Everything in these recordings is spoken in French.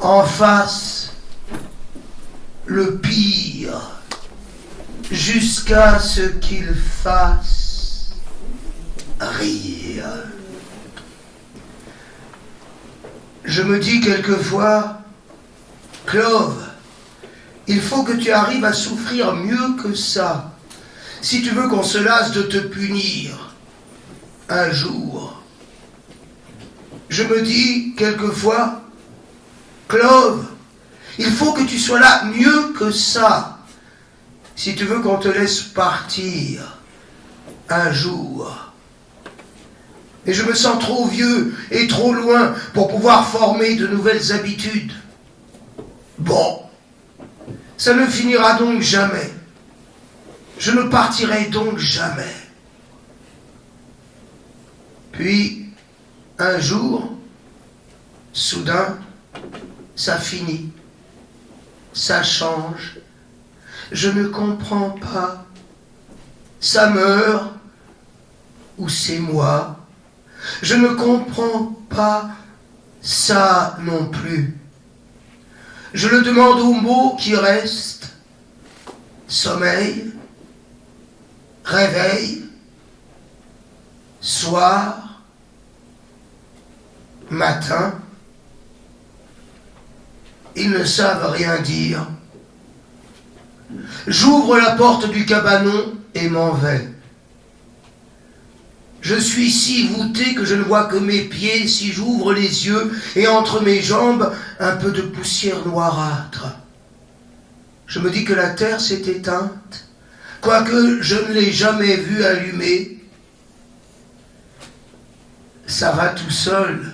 en face le pire, jusqu'à ce qu'il fasse rire. Je me dis quelquefois, Clove, il faut que tu arrives à souffrir mieux que ça, si tu veux qu'on se lasse de te punir un jour. Je me dis quelquefois, Clove, il faut que tu sois là mieux que ça, si tu veux qu'on te laisse partir un jour. Et je me sens trop vieux et trop loin pour pouvoir former de nouvelles habitudes. Bon, ça ne finira donc jamais. Je ne partirai donc jamais. Puis, un jour, soudain, ça finit. Ça change. Je ne comprends pas. Ça meurt ou c'est moi. Je ne comprends pas ça non plus. Je le demande aux mots qui restent. Sommeil, réveil, soir, matin. Ils ne savent rien dire. J'ouvre la porte du cabanon et m'en vais. Je suis si voûté que je ne vois que mes pieds si j'ouvre les yeux et entre mes jambes un peu de poussière noirâtre. Je me dis que la terre s'est éteinte, quoique je ne l'ai jamais vue allumer. Ça va tout seul.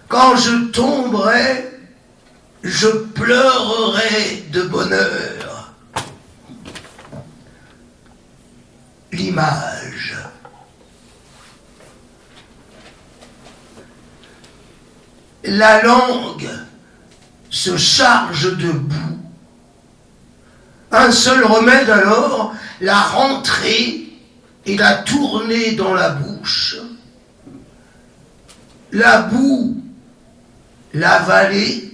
Quand je tomberai, je pleurerai de bonheur. L'image. La langue se charge de boue. Un seul remède alors, la rentrer et la tourner dans la bouche. La boue, l'avaler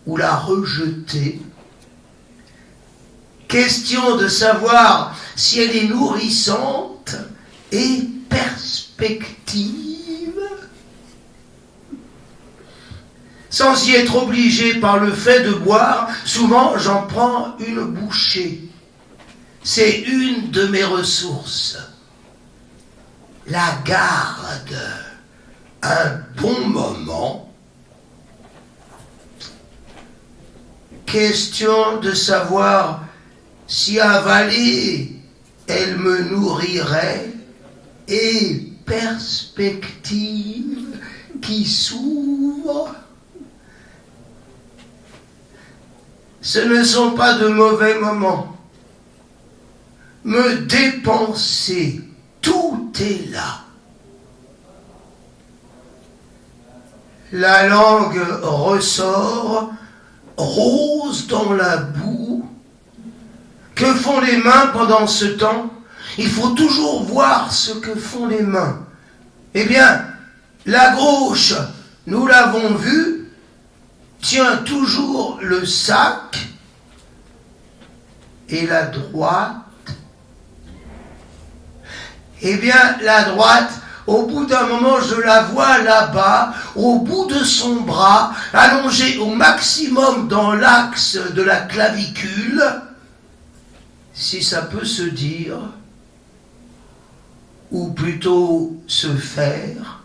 ou la rejeter. Question de savoir si elle est nourrissante et perspective. Sans y être obligé par le fait de boire, souvent j'en prends une bouchée. C'est une de mes ressources. La garde un bon moment. Question de savoir si avaler, elle me nourrirait, et perspective qui s'ouvre. Ce ne sont pas de mauvais moments. Me dépenser, tout est là. La langue ressort, rose dans la boue. Que font les mains pendant ce temps? Il faut toujours voir ce que font les mains. Eh bien, la gauche, nous l'avons vu, tient toujours le sac, et la droite, eh bien, la droite, au bout d'un moment, je la vois là-bas, au bout de son bras, allongée au maximum dans l'axe de la clavicule, si ça peut se dire, ou plutôt se faire,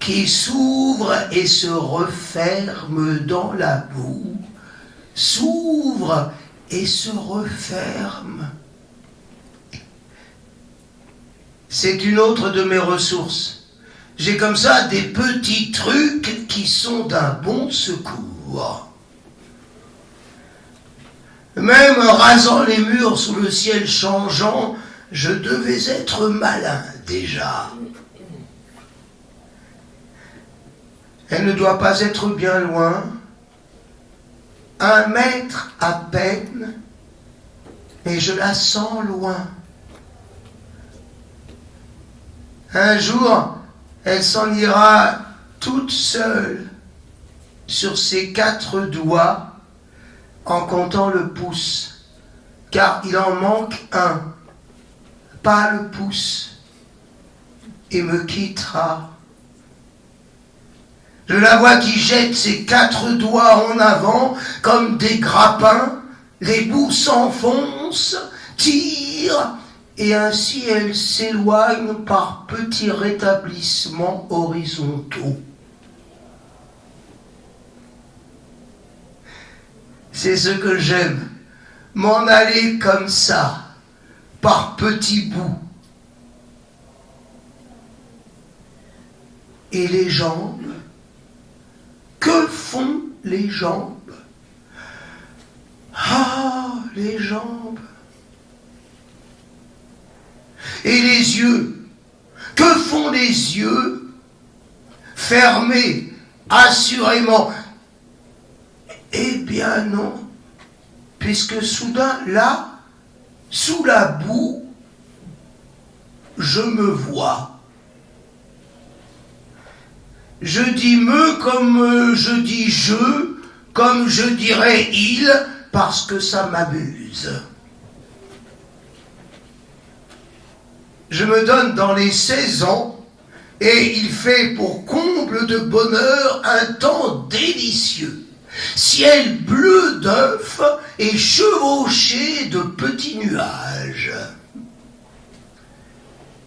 qui s'ouvre et se referme dans la boue, s'ouvre et se referme. C'est une autre de mes ressources. J'ai comme ça des petits trucs qui sont d'un bon secours. Même rasant les murs sous le ciel changeant, je devais être malin déjà. Elle ne doit pas être bien loin, 1 mètre à peine, et je la sens loin. Un jour, elle s'en ira toute seule, sur ses 4 doigts en comptant le pouce, car il en manque un, pas le pouce, et me quittera. Je la vois qui jette ses 4 doigts en avant comme des grappins, les bouts s'enfoncent, tirent, et ainsi elle s'éloigne par petits rétablissements horizontaux. C'est ce que j'aime, m'en aller comme ça, par petits bouts. Et les jambes, que font les jambes? Ah, les jambes. Et les yeux, que font les yeux? Fermés, assurément. Eh bien non, puisque soudain, là, sous la boue, je me vois. Je dis me comme je dis je, comme je dirais il, parce que ça m'amuse. Je me donne dans les 16 ans, et il fait pour comble de bonheur un temps délicieux. Ciel bleu d'œuf et chevauché de petits nuages.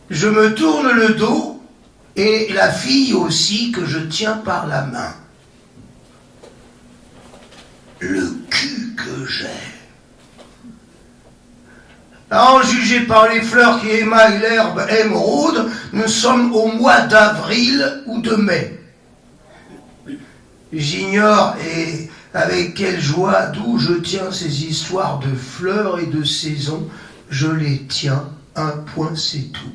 Je me tourne le dos et la fille aussi que je tiens par la main. Le cul que j'ai. À en juger par les fleurs qui émaillent l'herbe émeraude, nous sommes au mois d'avril ou de mai. J'ignore et avec quelle joie d'où je tiens ces histoires de fleurs et de saisons, je les tiens, un point c'est tout.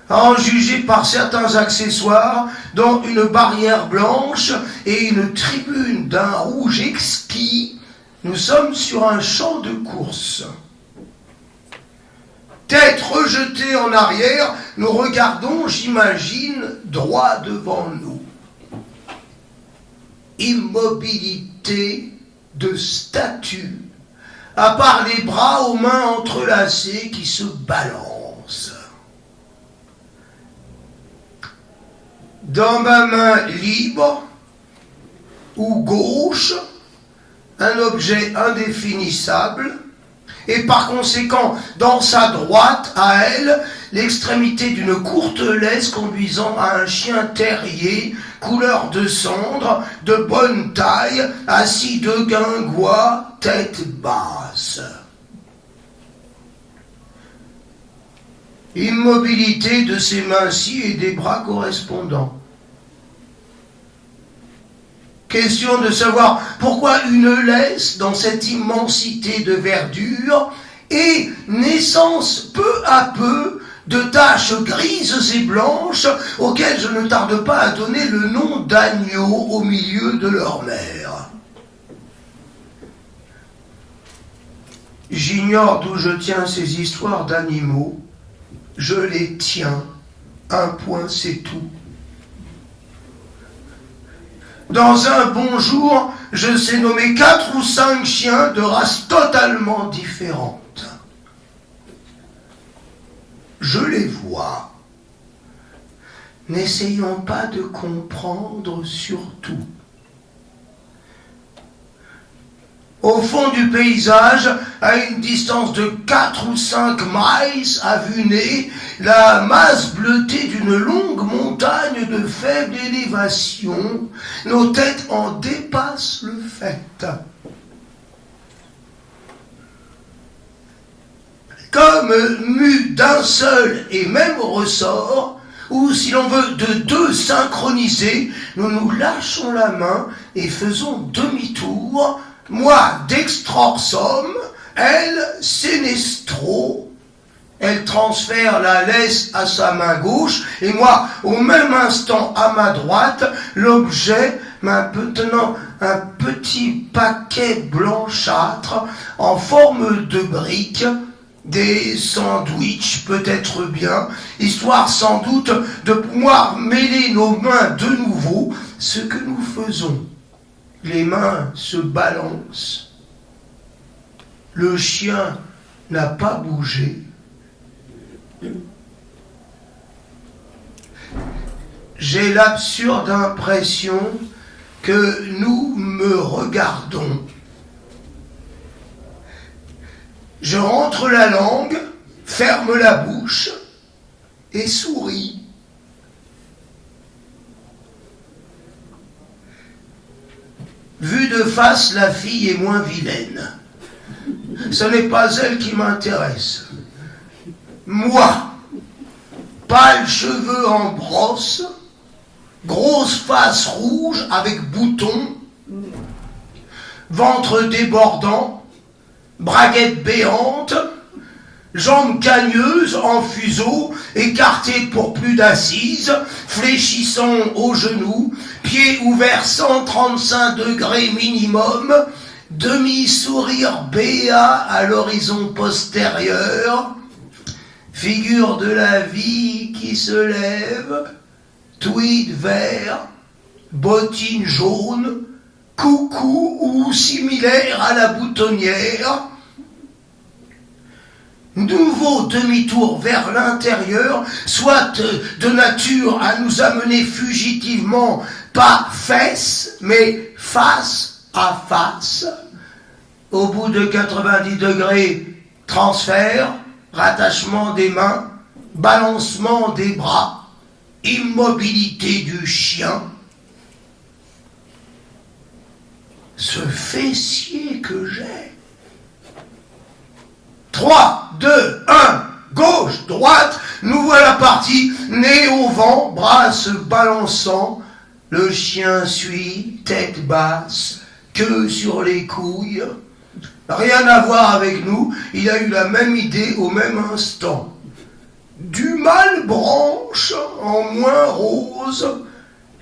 À en juger par certains accessoires, dont une barrière blanche et une tribune d'un rouge exquis, nous sommes sur un champ de course. Tête rejetée en arrière, nous regardons, j'imagine, droit devant nous. Immobilité de statue, à part les bras aux mains entrelacées qui se balancent. Dans ma main libre, ou gauche, un objet indéfinissable, et par conséquent, dans sa droite, à elle, l'extrémité d'une courte laisse conduisant à un chien terrier, couleur de cendre, de bonne taille, assis de guingois, tête basse. Immobilité de ses mains-ci et des bras correspondants. Question de savoir pourquoi une laisse dans cette immensité de verdure et naissance peu à peu de taches grises et blanches auxquelles je ne tarde pas à donner le nom d'agneaux au milieu de leur mère. J'ignore d'où je tiens ces histoires d'animaux, je les tiens, un point c'est tout. Dans un bon jour, je sais nommer 4 ou 5 chiens de races totalement différentes. Je les vois. N'essayons pas de comprendre surtout. Au fond du paysage, à une distance de 4 ou 5 miles à vue née, la masse bleutée d'une longue montagne de faible élévation, nos têtes en dépassent le fait. Comme mus d'un seul et même ressort, ou si l'on veut de 2 synchronisés, nous nous lâchons la main et faisons demi-tour, moi dextrorsum, elle sénestro. Elle transfère la laisse à sa main gauche et moi, au même instant à ma droite, l'objet maintenant un petit paquet blanchâtre en forme de brique Des sandwichs peut-être bien, histoire sans doute de pouvoir mêler nos mains de nouveau, ce que nous faisons. Les mains se balancent. Le chien n'a pas bougé. J'ai l'absurde impression que nous me regardons. Je rentre la langue, ferme la bouche et souris. Vue de face, la fille est moins vilaine. Ce n'est pas elle qui m'intéresse. Moi, pâle cheveux en brosse, grosse face rouge avec boutons, ventre débordant, braguette béante, jambes cagneuses en fuseau, écartées pour plus d'assises, fléchissant aux genoux, pieds ouverts 135 degrés minimum, demi-sourire béat à l'horizon postérieur, figure de la vie qui se lève, tweed vert, bottines jaunes, coucou ou similaire à la boutonnière. Nouveau demi-tour vers l'intérieur, soit de nature à nous amener fugitivement, pas fesses, mais face à face. Au bout de 90 degrés, transfert, rattachement des mains, balancement des bras, immobilité du chien. Ce fessier que j'ai. 3, 2, 1, gauche, droite, nous voilà partis, nez au vent, bras se balançant, le chien suit, tête basse, queue sur les couilles. Rien à voir avec nous, il a eu la même idée au même instant. Du mal branche en moins rose,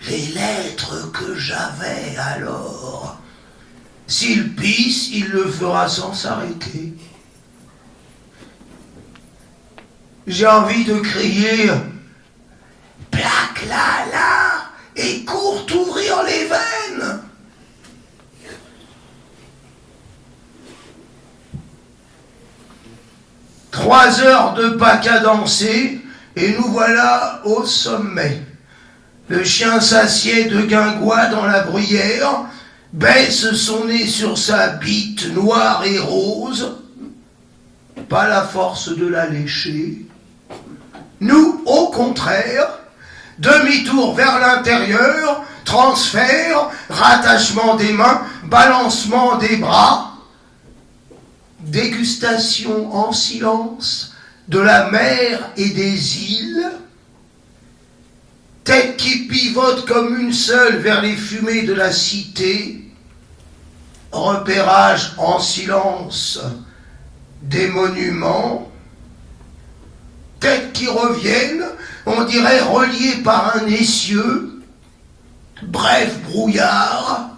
les lettres que j'avais alors. S'il pisse, il le fera sans s'arrêter. J'ai envie de crier « Plaque là, là, et cours t'ouvrir les veines !» Trois heures de pas cadencé, et nous voilà au sommet. Le chien s'assied de guingois dans la bruyère, baisse son nez sur sa bite noire et rose. Pas la force de la lécher. Nous, au contraire, demi-tour vers l'intérieur, transfert, rattachement des mains, balancement des bras, dégustation en silence de la mer et des îles, tête qui pivote comme une seule vers les fumées de la cité, repérage en silence des monuments, têtes qui reviennent, on dirait reliées par un essieu, bref brouillard,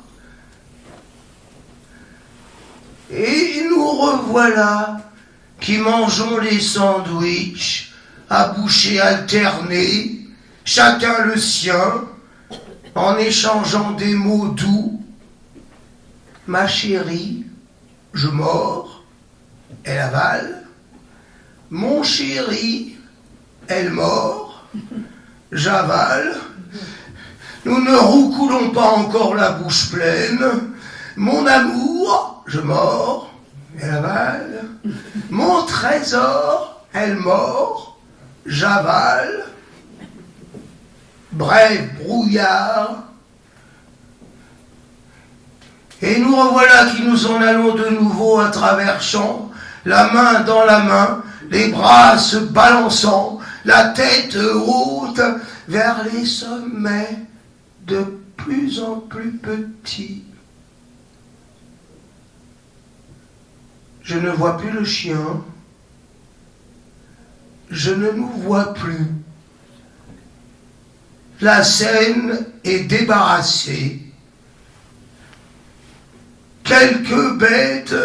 et nous revoilà qui mangeons les sandwichs à bouchées alternées, chacun le sien, en échangeant des mots doux. Ma chérie, je mords, elle avale. Mon chéri, elle mord, j'avale. Nous ne roucoulons pas encore la bouche pleine. Mon amour, je mords, elle avale. Mon trésor, elle mord, j'avale. Bref, brouillard. Et nous revoilà qui nous en allons de nouveau à travers champs, la main dans la main, les bras se balançant, la tête haute vers les sommets de plus en plus petits. Je ne vois plus le chien, je ne nous vois plus. La scène est débarrassée. Quelques bêtes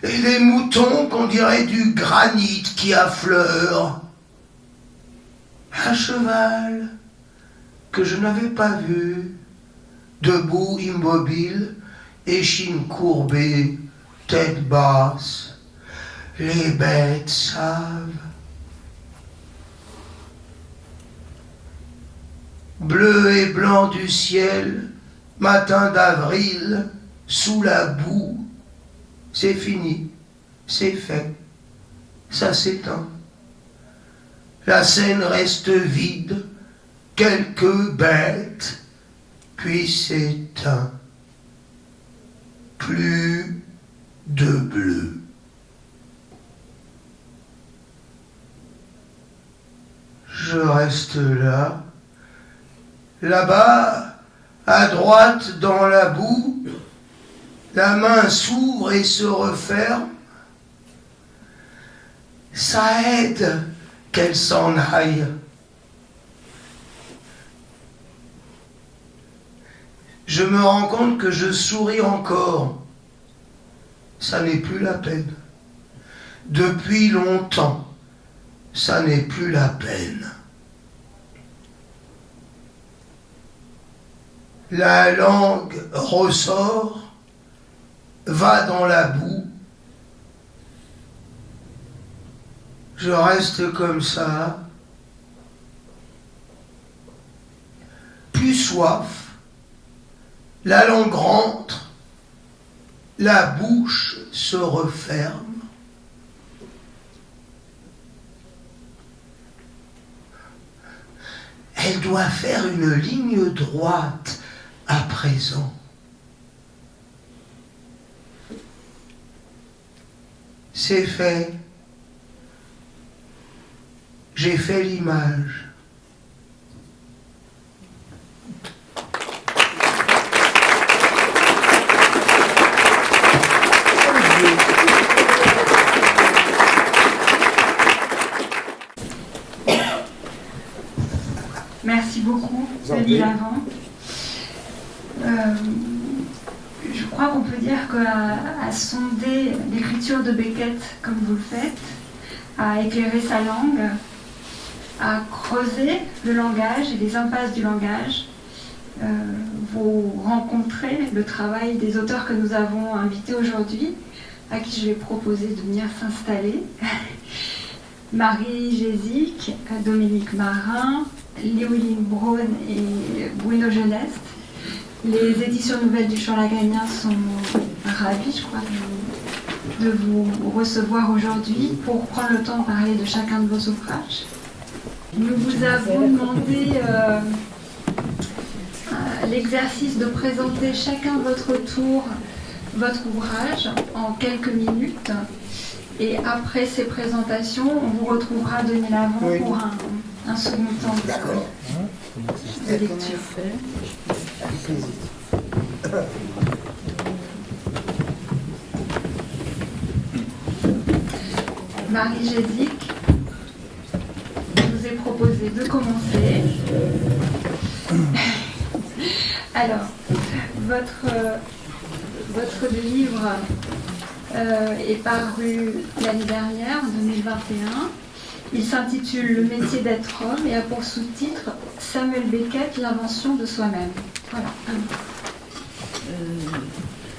et des moutons qu'on dirait du granit qui affleure. Un cheval que je n'avais pas vu, debout immobile, échine courbée, tête basse. Les bêtes savent. Bleu et blanc du ciel, matin d'avril, sous la boue, c'est fini, c'est fait, ça s'éteint. La scène reste vide, quelques bêtes, puis s'éteint. Plus de bleu. Je reste là, là-bas, à droite dans la boue, la main s'ouvre et se referme. Ça aide qu'elle s'en aille. Je me rends compte que je souris encore. Ça n'est plus la peine. Depuis longtemps, ça n'est plus la peine. La langue ressort, va dans la boue. Je reste comme ça, plus soif. La langue rentre, la bouche se referme. Elle doit faire une ligne droite à présent. C'est fait. J'ai fait l'image. Merci beaucoup, Denis Lavant. Je crois qu'on peut dire qu'à sonder l'écriture de Beckett, comme vous le faites, à éclairer sa langue, à creuser le langage et les impasses du langage, vous rencontrez le travail des auteurs que nous avons invités aujourd'hui, à qui je vais proposer de venir s'installer. Marie Gésic, Dominique Marin, Léoline Braun et Bruno Geneste. Les éditions nouvelles du Champ Laganien sont ravies, je crois, de vous recevoir aujourd'hui pour prendre le temps de parler de chacun de vos ouvrages. Nous vous avons demandé l'exercice de présenter chacun de votre tour votre ouvrage en quelques minutes. Et après ces présentations, on vous retrouvera Denis Lavant pour un second temps de lecture. Marie Gésic, je vous ai proposé de commencer. Alors, votre livre est paru l'année dernière, en 2021. Il s'intitule « Le métier d'être homme » et a pour sous-titre « Samuel Beckett, l'invention de soi-même ». Voilà.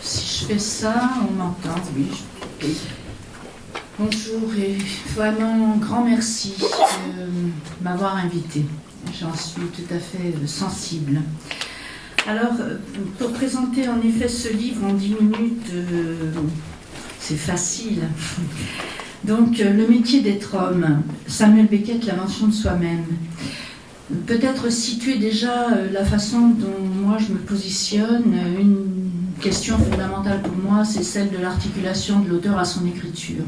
Si je fais ça, on m'entend, oui. Bonjour et vraiment un grand merci de m'avoir invité. J'en suis tout à fait sensible. Alors, pour présenter en effet ce livre en 10 minutes, c'est facile. Donc, le métier d'être homme, Samuel Beckett, l'invention de soi-même. Peut-être situer déjà la façon dont moi je me positionne. Une question fondamentale pour moi, c'est celle de l'articulation de l'auteur à son écriture.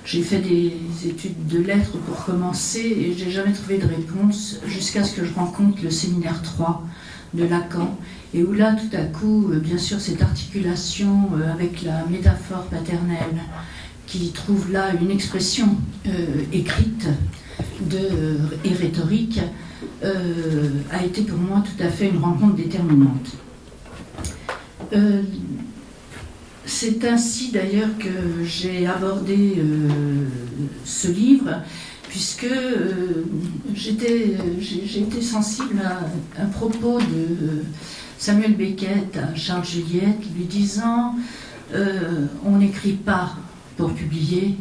J'ai fait des études de lettres pour commencer et je n'ai jamais trouvé de réponse jusqu'à ce que je rencontre le séminaire 3 de Lacan, et où là, tout à coup, bien sûr, cette articulation avec la métaphore paternelle, qui trouve là une expression écrite et rhétorique, a été pour moi tout à fait une rencontre déterminante. c'est ainsi d'ailleurs que j'ai abordé ce livre, puisque j'ai été sensible à un propos de Samuel Beckett à Charles Juliette, lui disant on n'écrit pas pour publier,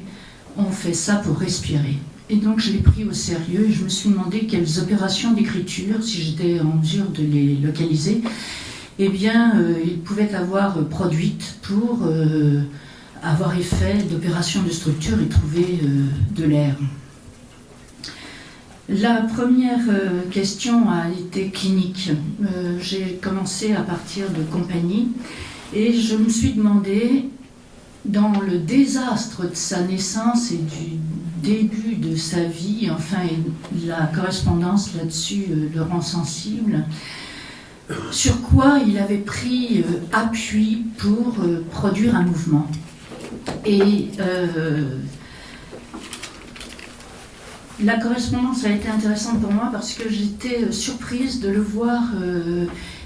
on fait ça pour respirer. Et donc je l'ai pris au sérieux et je me suis demandé quelles opérations d'écriture, si j'étais en mesure de les localiser, eh bien, ils pouvaient avoir produites pour avoir effet d'opérations de structure et trouver de l'air. La première question a été clinique. J'ai commencé à partir de compagnie et je me suis demandé, dans le désastre de sa naissance et du début de sa vie, enfin, et la correspondance là-dessus le rend sensible, sur quoi il avait pris appui pour produire un mouvement. Et la correspondance a été intéressante pour moi parce que j'étais surprise de le voir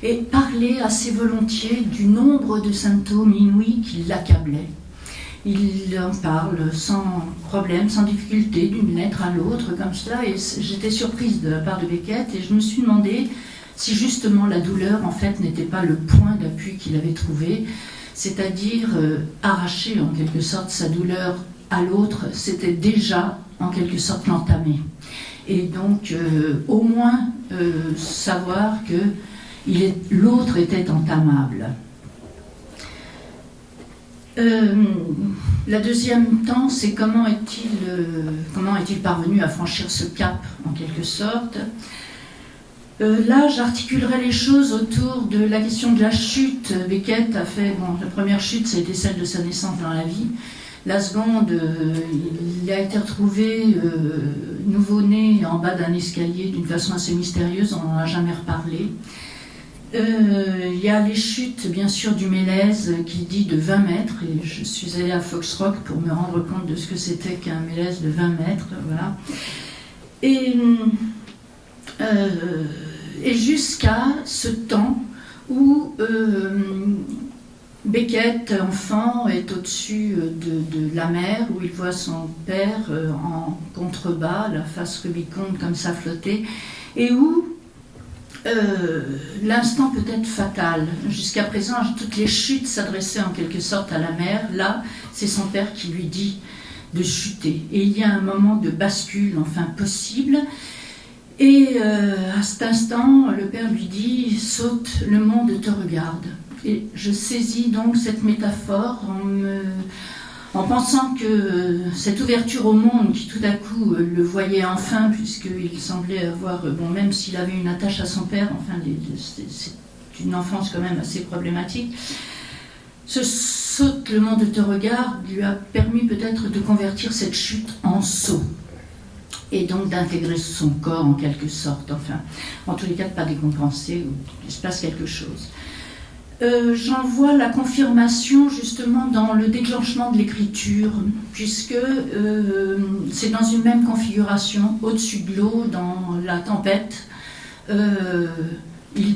et parler assez volontiers du nombre de symptômes inouïs qui l'accablaient. Il en parle sans problème, sans difficulté, d'une lettre à l'autre, comme cela, et j'étais surprise de la part de Beckett, et je me suis demandé si justement la douleur, en fait, n'était pas le point d'appui qu'il avait trouvé, c'est-à-dire arracher en quelque sorte sa douleur à l'autre, c'était déjà en quelque sorte l'entamer. Et donc, au moins, savoir que l'autre était entamable. La deuxième temps, c'est comment est-il parvenu à franchir ce cap, en quelque sorte. Là, j'articulerai les choses autour de la question de la chute. Beckett a fait, la première chute, ça a été celle de sa naissance dans la vie. La seconde, il a été retrouvé nouveau-né en bas d'un escalier d'une façon assez mystérieuse, on n'en a jamais reparlé. Il y a les chutes, bien sûr, du mélèze qui dit de 20 mètres, et je suis allée à Foxrock pour me rendre compte de ce que c'était qu'un mélèze de 20 mètres, voilà. Et jusqu'à ce temps où Beckett, enfant, est au-dessus de la mer, où il voit son père en contrebas, la face rubiconde comme ça flotter, et où l'instant peut être fatal. Jusqu'à présent, toutes les chutes s'adressaient en quelque sorte à la mer. Là, c'est son père qui lui dit de chuter. Et il y a un moment de bascule, enfin possible. Et à cet instant, le père lui dit « Saute, le monde te regarde ». Et je saisis donc cette métaphore en pensant que cette ouverture au monde qui tout à coup le voyait enfin, puisqu'il semblait avoir, même s'il avait une attache à son père, enfin c'est une enfance quand même assez problématique, ce saute, le monde te regarde, lui a permis peut-être de convertir cette chute en saut. Et donc d'intégrer son corps en quelque sorte, enfin, en tous les cas de ne pas décompenser, ou qu'il se passe quelque chose. J'en vois la confirmation justement dans le déclenchement de l'écriture, puisque c'est dans une même configuration, au-dessus de l'eau, dans la tempête, il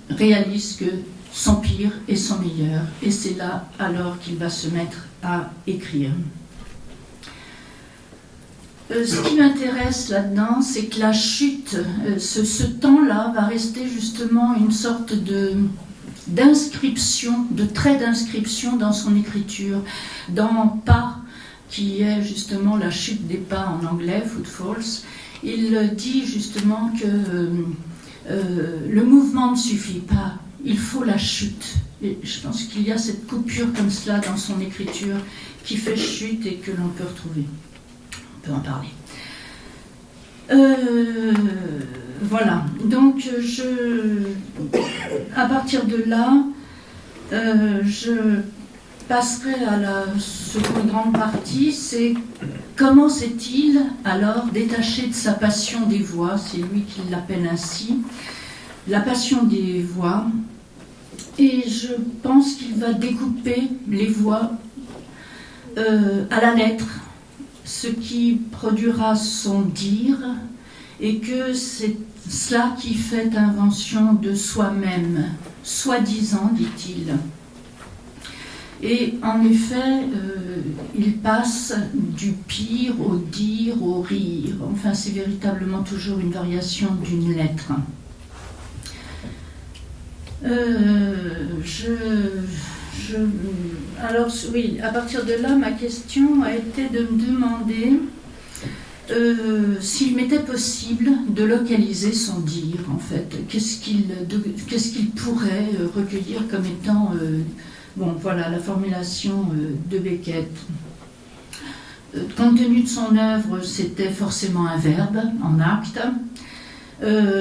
réalise que son pire est son meilleur, et c'est là alors qu'il va se mettre à écrire. Ce qui m'intéresse là-dedans, c'est que la chute, ce temps-là va rester justement une sorte d'inscription, de trait d'inscription dans son écriture, dans Pas, qui est justement la chute des pas en anglais, Footfalls. Il dit justement que le mouvement ne suffit pas, il faut la chute. Et je pense qu'il y a cette coupure comme cela dans son écriture qui fait chute et que l'on peut retrouver. On peut en parler. Voilà, donc à partir de là, je passerai à la seconde grande partie, c'est comment s'est-il alors détaché de sa passion des voix, c'est lui qui l'appelle ainsi, la passion des voix, et je pense qu'il va découper les voix à la lettre, ce qui produira son dire, et que c'est cela qui fait invention de soi-même, soi-disant, dit-il. Et en effet, il passe du pire au dire, au rire. Enfin, c'est véritablement toujours une variation d'une lettre. Alors, oui, à partir de là, ma question a été de me demander s'il m'était possible de localiser son dire, en fait. Qu'est-ce qu'il pourrait recueillir comme étant... bon, voilà, la formulation de Beckett. Compte tenu de son œuvre, c'était forcément un verbe en acte.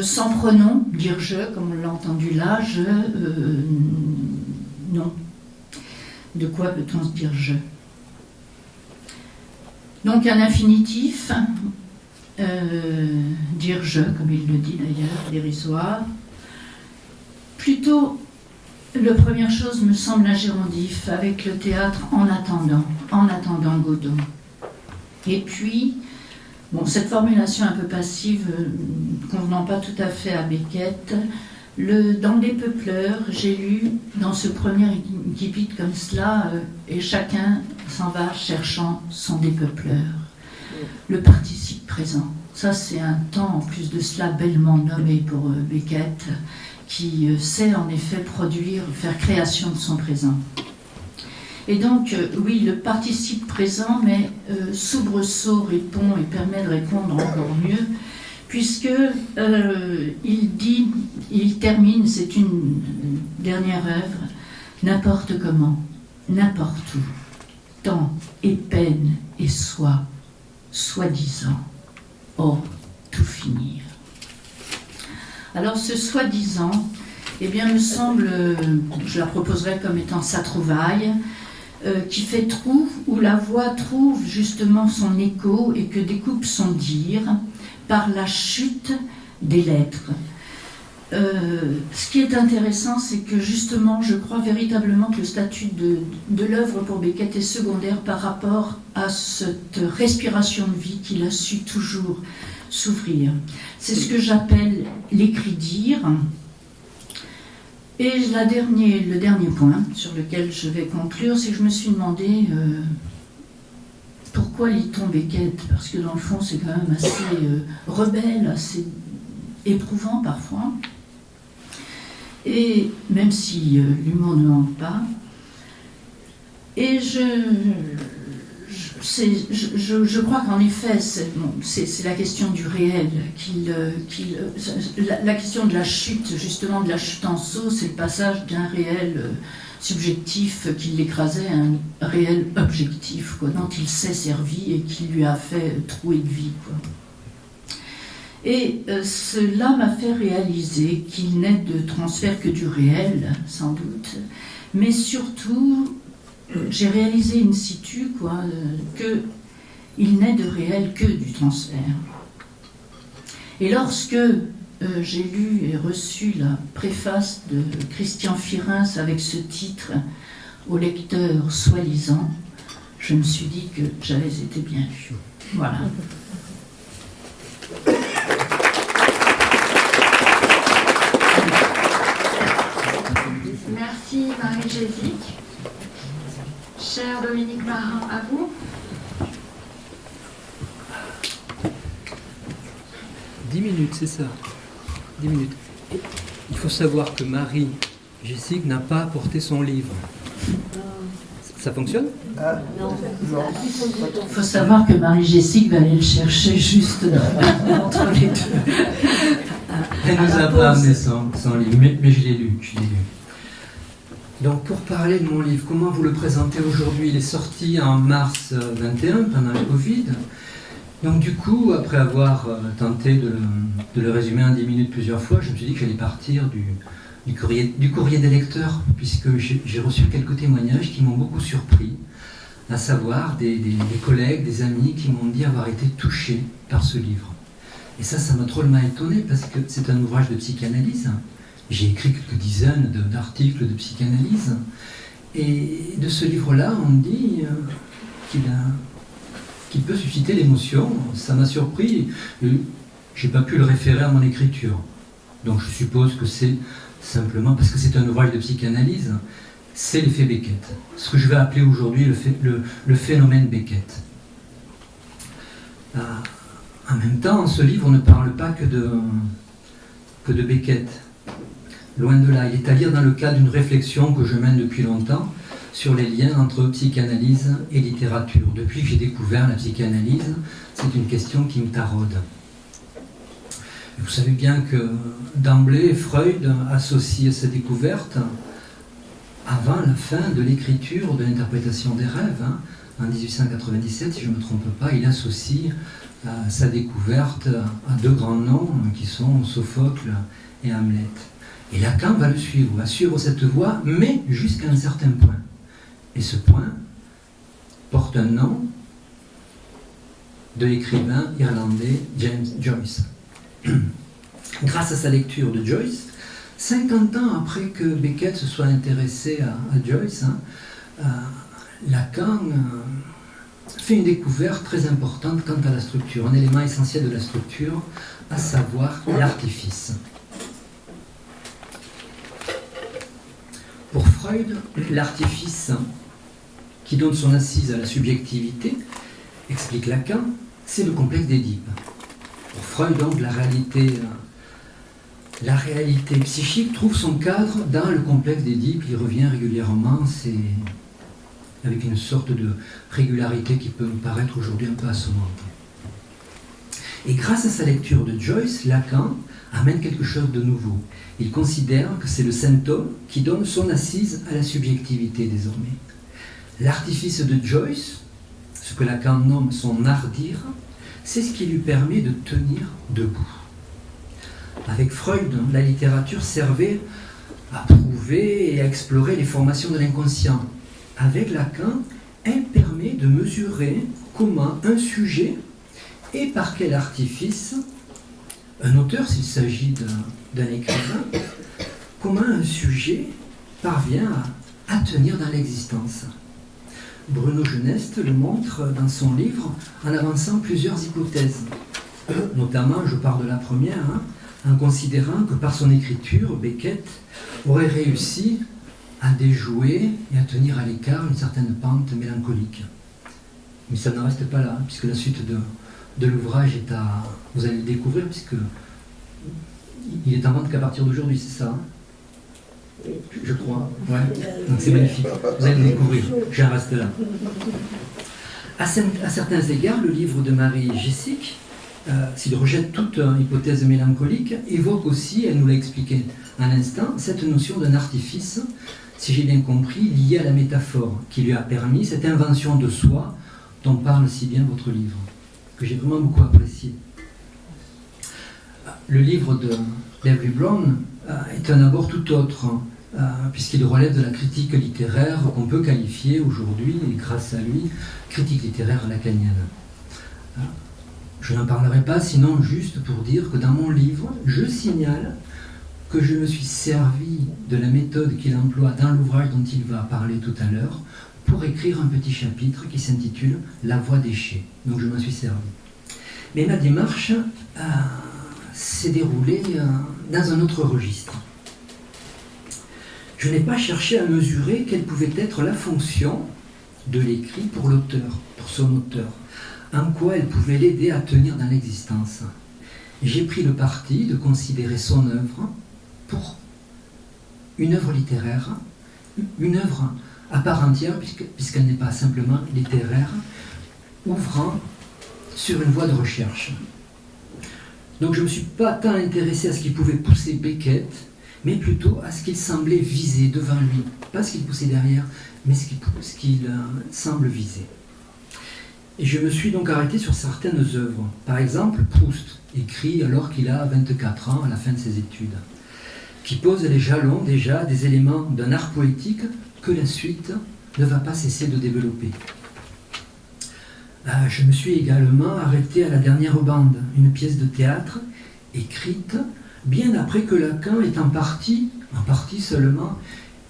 Sans pronom, dire je, comme on l'a entendu là, je, non. De quoi peut-on se dire je? Donc un infinitif, dire je, comme il le dit d'ailleurs, dérisoire. Plutôt, la première chose me semble un gérondif avec le théâtre en attendant Godot. Et puis, bon, cette formulation un peu passive, convenant pas tout à fait à Beckett, dans Les Peupleurs, j'ai lu dans ce premier incipit comme cela, et chacun s'en va cherchant son dépeupleur. Le participe présent. Ça, c'est un temps, en plus de cela, bellement nommé pour Beckett, qui sait en effet faire création de son présent. Et donc, oui, le participe présent, mais soubresaut répond et permet de répondre encore mieux, puisque il termine, c'est une dernière œuvre, n'importe comment, n'importe où, temps et peine et soi, soi-disant, oh, tout finir. Alors ce soi-disant, eh bien, me semble, je la proposerai comme étant sa trouvaille, qui fait trou, où la voix trouve justement son écho et que découpe son dire par la chute des lettres. Ce qui est intéressant, c'est que justement, je crois véritablement que le statut de l'œuvre pour Beckett est secondaire par rapport à cette respiration de vie qu'il a su toujours s'ouvrir. C'est ce que j'appelle l'écrit-dire. Et le dernier point sur lequel je vais conclure, c'est que je me suis demandé pourquoi lit-on Beckett? Parce que dans le fond, c'est quand même assez rebelle, assez éprouvant parfois. Et même si l'humour ne manque pas. Et je crois qu'en effet, c'est la question du réel, la question de la chute, justement de la chute en saut, c'est le passage d'un réel subjectif qui l'écrasait à un réel objectif, quoi, dont il s'est servi et qui lui a fait trouer de vie, quoi. Et cela m'a fait réaliser qu'il n'est de transfert que du réel, sans doute, mais surtout, j'ai réalisé in situ qu'il n'est de réel que du transfert. Et lorsque j'ai lu et reçu la préface de Christian Firins avec ce titre « Au lecteur soi-disant », je me suis dit que j'avais été bien lu. Voilà. Merci Marie Gésic. Cher Dominique Marin, à vous. 10 minutes, c'est ça. 10 minutes. Il faut savoir que Marie Gésic n'a pas apporté son livre. Ça fonctionne? Non. Il faut savoir que Marie Gésic va aller le chercher juste entre les deux. Elle nous a pas amené son livre, mais je l'ai lu. Donc, pour parler de mon livre, comment vous le présentez aujourd'hui? Il est sorti en mars 21, pendant le Covid. Donc, du coup, après avoir tenté de le résumer en 10 minutes plusieurs fois, je me suis dit que j'allais partir du courrier des lecteurs, puisque j'ai reçu quelques témoignages qui m'ont beaucoup surpris, à savoir des collègues, des amis qui m'ont dit avoir été touchés par ce livre. Et ça m'a drôlement étonné, parce que c'est un ouvrage de psychanalyse. J'ai écrit quelques dizaines d'articles de psychanalyse, et de ce livre-là, on me dit qu'il peut susciter l'émotion. Ça m'a surpris, j'ai pas pu le référer à mon écriture. Donc je suppose que c'est simplement parce que c'est un ouvrage de psychanalyse, c'est l'effet Beckett, ce que je vais appeler aujourd'hui le phénomène Beckett. En même temps, ce livre ne parle pas que de Beckett. Loin de là, il est à lire dans le cadre d'une réflexion que je mène depuis longtemps sur les liens entre psychanalyse et littérature. Depuis que j'ai découvert la psychanalyse, c'est une question qui me taraude. Vous savez bien que d'emblée, Freud associe sa découverte avant la fin de l'écriture de l'interprétation des rêves. En 1897, si je ne me trompe pas, il associe sa découverte à deux grands noms qui sont Sophocle et Hamlet. Et Lacan va le suivre, va suivre cette voie, mais jusqu'à un certain point. Et ce point porte un nom de l'écrivain irlandais James Joyce. Grâce à sa lecture de Joyce, 50 ans après que Beckett se soit intéressé à Joyce, Lacan fait une découverte très importante quant à la structure, un élément essentiel de la structure, à savoir l'artifice. Pour Freud, l'artifice qui donne son assise à la subjectivité, explique Lacan, c'est le complexe d'Édipe. Pour Freud, donc, la réalité psychique trouve son cadre dans le complexe d'Édipe. Il revient régulièrement, c'est avec une sorte de régularité qui peut nous paraître aujourd'hui un peu assommante. Et grâce à sa lecture de Joyce, Lacan amène quelque chose de nouveau. Il considère que c'est le saint homme qui donne son assise à la subjectivité désormais. L'artifice de Joyce, ce que Lacan nomme son art-dire, c'est ce qui lui permet de tenir debout. Avec Freud, la littérature servait à prouver et à explorer les formations de l'inconscient. Avec Lacan, elle permet de mesurer comment un sujet et par quel artifice, un auteur, s'il s'agit d'un écrivain, comment un sujet parvient à tenir dans l'existence. Bruno Geneste le montre dans son livre en avançant plusieurs hypothèses. Notamment, je pars de la première, en considérant que par son écriture, Beckett aurait réussi à déjouer et à tenir à l'écart une certaine pente mélancolique. Mais ça ne reste pas là, puisque la suite de l'ouvrage est à... Vous allez le découvrir, puisque il est en vente qu'à partir d'aujourd'hui, c'est ça, je crois. Ouais. Donc c'est magnifique. Vous allez le découvrir. J'en reste là. À certains égards, le livre de Marie Jessic, s'il rejette toute hypothèse mélancolique, évoque aussi, elle nous l'a expliqué à l'instant, cette notion d'un artifice, si j'ai bien compris, lié à la métaphore, qui lui a permis cette invention de soi dont parle si bien votre livre, que j'ai vraiment beaucoup apprécié. Le livre de d'Avery Brown est un abord tout autre, puisqu'il relève de la critique littéraire qu'on peut qualifier aujourd'hui, et grâce à lui, critique littéraire lacanienne. Je n'en parlerai pas, sinon juste pour dire que dans mon livre, je signale que je me suis servi de la méthode qu'il emploie dans l'ouvrage dont il va parler tout à l'heure pour écrire un petit chapitre qui s'intitule « La voix déchée ». Donc je m'en suis servi. Mais ma démarche s'est déroulée dans un autre registre. Je n'ai pas cherché à mesurer quelle pouvait être la fonction de l'écrit pour l'auteur, pour son auteur, en quoi elle pouvait l'aider à tenir dans l'existence. J'ai pris le parti de considérer son œuvre pour une œuvre littéraire, une œuvre à part entière, puisqu'elle n'est pas simplement littéraire, ouvrant sur une voie de recherche. Donc je ne me suis pas tant intéressé à ce qui pouvait pousser Beckett, mais plutôt à ce qu'il semblait viser devant lui. Pas ce qu'il poussait derrière, mais ce qu'il semble viser. Et je me suis donc arrêté sur certaines œuvres. Par exemple, Proust, écrit alors qu'il a 24 ans à la fin de ses études, qui pose les jalons déjà des éléments d'un art poétique que la suite ne va pas cesser de développer. Je me suis également arrêté à La Dernière Bande, une pièce de théâtre écrite bien après que Lacan ait en partie seulement,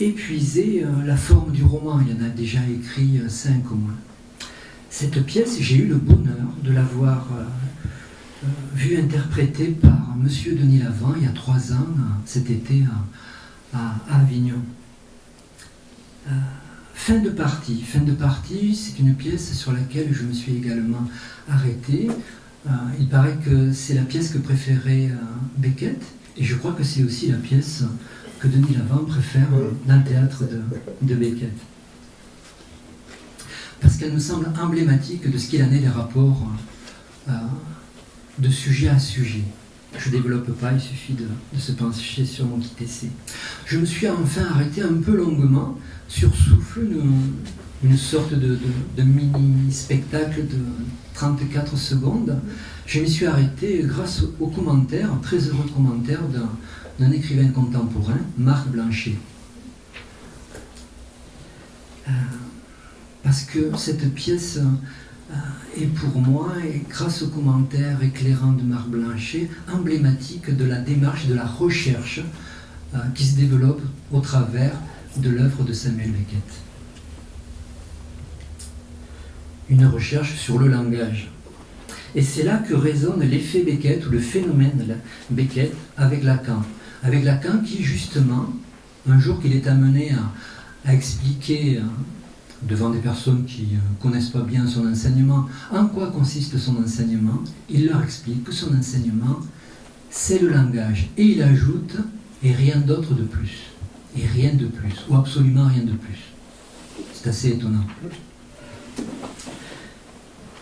épuisé la forme du roman. Il y en a déjà écrit 5 au moins. Cette pièce, j'ai eu le bonheur de l'avoir vue interprétée par M. Denis Lavant il y a 3 ans, cet été à Avignon. Fin de partie. Fin de partie, c'est une pièce sur laquelle je me suis également arrêté. Il paraît que c'est la pièce que préférait Beckett, et je crois que c'est aussi la pièce que Denis Lavant préfère dans le théâtre de Beckett. Parce qu'elle me semble emblématique de ce qu'il en est des rapports de sujet à sujet. Je ne développe pas, il suffit de se pencher sur mon petit essai. Je me suis enfin arrêté un peu longuement sur Souffle, une sorte de mini-spectacle de 34 secondes. Je m'y suis arrêté grâce aux commentaires, très heureux commentaires d'un écrivain contemporain, Marc Blanchet. Parce que cette pièce est pour moi, et grâce aux commentaires éclairants de Marc Blanchet, emblématique de la démarche, de la recherche qui se développe au travers de l'œuvre de Samuel Beckett. Une recherche sur le langage. Et c'est là que résonne l'effet Beckett ou le phénomène Beckett avec Lacan. Avec Lacan qui, justement, un jour qu'il est amené à expliquer devant des personnes qui ne connaissent pas bien son enseignement, en quoi consiste son enseignement, il leur explique que son enseignement, c'est le langage. Et il ajoute, et rien d'autre de plus. Et rien de plus, ou absolument rien de plus. C'est assez étonnant.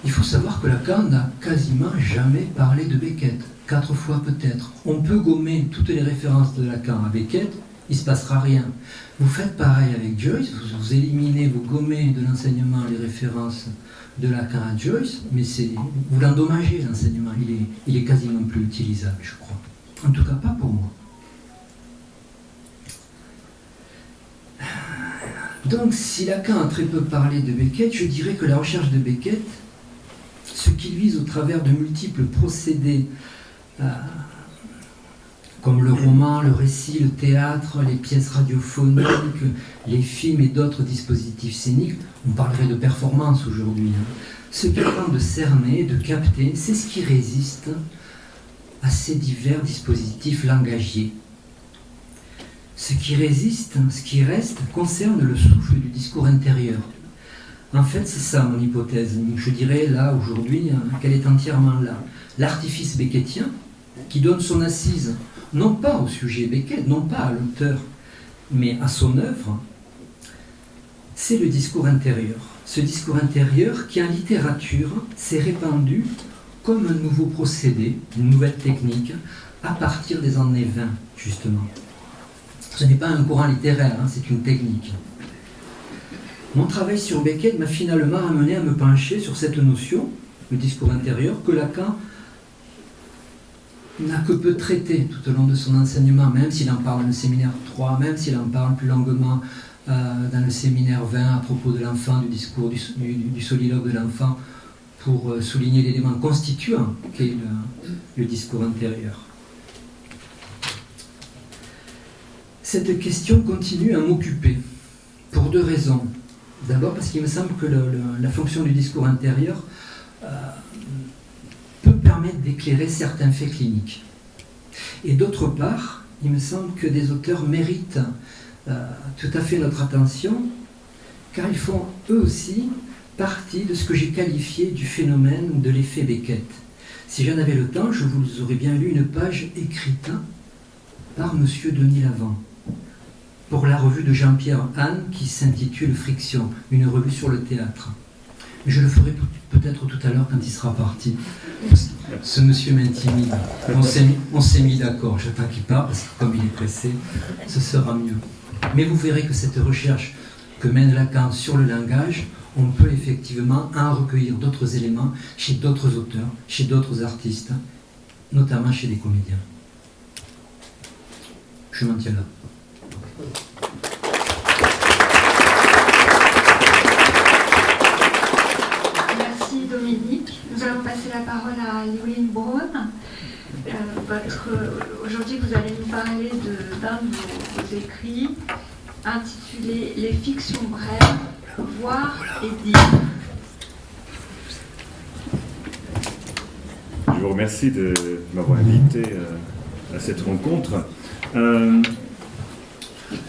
Il faut savoir que Lacan n'a quasiment jamais parlé de Beckett. 4 fois peut-être. On peut gommer toutes les références de Lacan à Beckett, il ne se passera rien. Vous faites pareil avec Joyce, vous éliminez, vous gommez de l'enseignement les références de Lacan à Joyce, mais vous l'endommagez l'enseignement, il est quasiment plus utilisable, je crois. En tout cas, pas pour moi. Donc, si Lacan a très peu parlé de Beckett, je dirais que la recherche de Beckett, ce qu'il vise au travers de multiples procédés, comme le roman, le récit, le théâtre, les pièces radiophoniques, les films et d'autres dispositifs scéniques, on parlerait de performance aujourd'hui. Ce qu'il tente de cerner, de capter, c'est ce qui résiste à ces divers dispositifs langagiers. Ce qui résiste, ce qui reste, concerne le souffle du discours intérieur. En fait, c'est ça mon hypothèse. Je dirais là, aujourd'hui, qu'elle est entièrement là. L'artifice beckettien, qui donne son assise, non pas au sujet Beckett, non pas à l'auteur, mais à son œuvre, c'est le discours intérieur. Ce discours intérieur qui, en littérature, s'est répandu comme un nouveau procédé, une nouvelle technique, à partir des années 20, justement. Ce n'est pas un courant littéraire, c'est une technique. Mon travail sur Beckett m'a finalement amené à me pencher sur cette notion, le discours intérieur, que Lacan n'a que peu traité tout au long de son enseignement, même s'il en parle dans le séminaire 3, même s'il en parle plus longuement dans le séminaire 20 à propos de l'enfant, du discours du soliloque de l'enfant, pour souligner l'élément constituant qu'est le discours intérieur. Cette question continue à m'occuper, pour 2 raisons. D'abord parce qu'il me semble que la fonction du discours intérieur peut permettre d'éclairer certains faits cliniques. Et d'autre part, il me semble que des auteurs méritent tout à fait notre attention, car ils font eux aussi partie de ce que j'ai qualifié du phénomène de l'effet Beckett. Si j'en avais le temps, je vous aurais bien lu une page écrite par M. Denis Lavant, pour la revue de Jean-Pierre Anne qui s'intitule Friction, une revue sur le théâtre. Je le ferai peut-être tout à l'heure quand il sera parti. Ce monsieur m'intimide. On s'est mis d'accord. J'attends qu'il parte parce que comme il est pressé, ce sera mieux. Mais vous verrez que cette recherche que mène Lacan sur le langage, on peut effectivement en recueillir d'autres éléments chez d'autres auteurs, chez d'autres artistes, notamment chez des comédiens. Je m'en tiens là. Merci Dominique. Nous allons passer la parole à Louise Braun. Aujourd'hui, vous allez nous parler d'un de vos écrits intitulé « Les fictions brèves, voir et dire ». Je vous remercie de m'avoir invité à cette rencontre.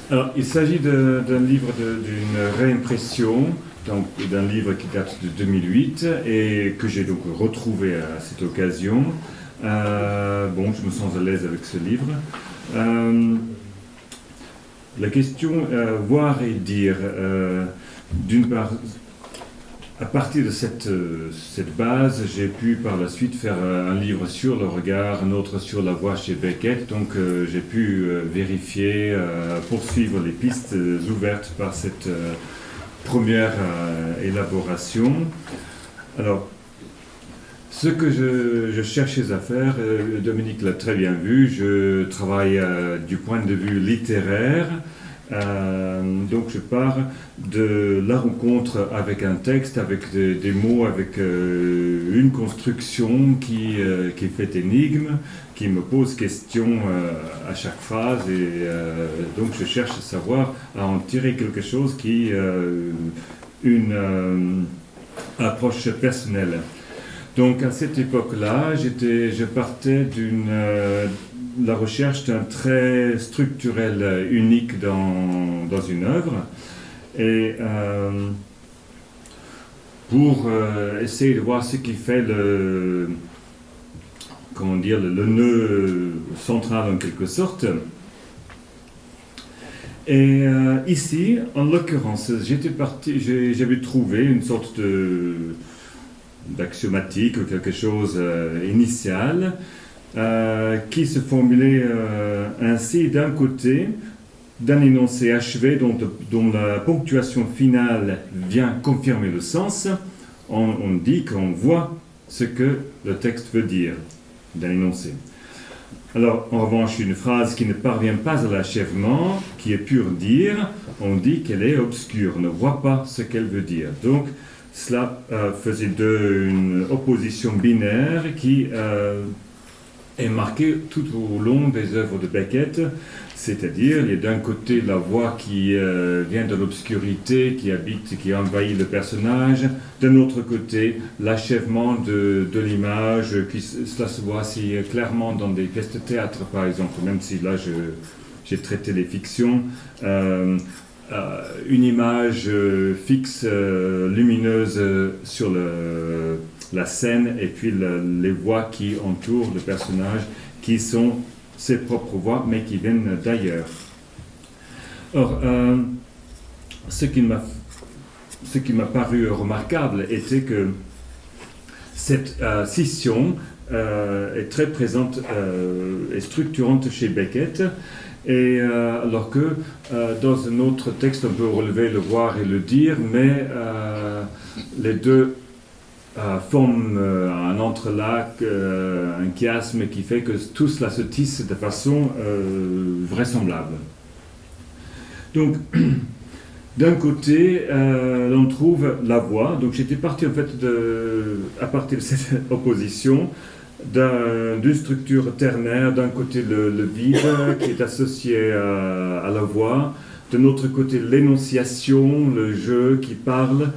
Alors, il s'agit d'un livre d'une réimpression, donc d'un livre qui date de 2008 et que j'ai donc retrouvé à cette occasion. Bon, je me sens à l'aise avec ce livre. La question voir et dire, d'une part, à partir de cette base, j'ai pu par la suite faire un livre sur le regard, un autre sur la voix chez Beckett, donc j'ai pu vérifier, poursuivre les pistes ouvertes par cette première élaboration. Alors, ce que je cherchais à faire, Dominique l'a très bien vu, je travaille du point de vue littéraire. Donc je pars de la rencontre avec un texte, avec des mots, avec une construction qui fait énigme, qui me pose question à chaque phrase et donc je cherche à savoir, à en tirer quelque chose qui une approche personnelle. Donc à cette époque-là, je partais la recherche d'un trait structurel unique dans une œuvre et pour essayer de voir ce qui fait le nœud central en quelque sorte. Et ici, en l'occurrence, j'avais trouvé une sorte d'axiomatique ou quelque chose initial qui se formulait ainsi: d'un côté, d'un énoncé achevé dont la ponctuation finale vient confirmer le sens, on dit qu'on voit ce que le texte veut dire d'un énoncé. Alors, en revanche, une phrase qui ne parvient pas à l'achèvement, qui est pur dire, on dit qu'elle est obscure, on ne voit pas ce qu'elle veut dire. Donc, cela faisait une opposition binaire qui est marquée tout au long des œuvres de Beckett, c'est-à-dire il y a d'un côté la voix qui vient de l'obscurité, qui envahit le personnage, d'un autre côté l'achèvement de l'image, cela se voit assez clairement dans des pièces de théâtre par exemple, même si là j'ai traité les fictions. Une image fixe, lumineuse sur la scène et puis les voix qui entourent le personnage qui sont ses propres voix mais qui viennent d'ailleurs. Or, ce qui m'a paru remarquable était que cette scission est très présente et structurante chez Beckett. Et alors que dans un autre texte, on peut relever le voir et le dire, mais les deux forment un entrelac, un chiasme qui fait que tout cela se tisse de façon vraisemblable. Donc, d'un côté, on trouve la voix. Donc, j'étais parti en fait à partir de cette opposition, d'une structure ternaire, d'un côté le vide qui est associé à la voix, de l'autre côté l'énonciation, le jeu qui parle,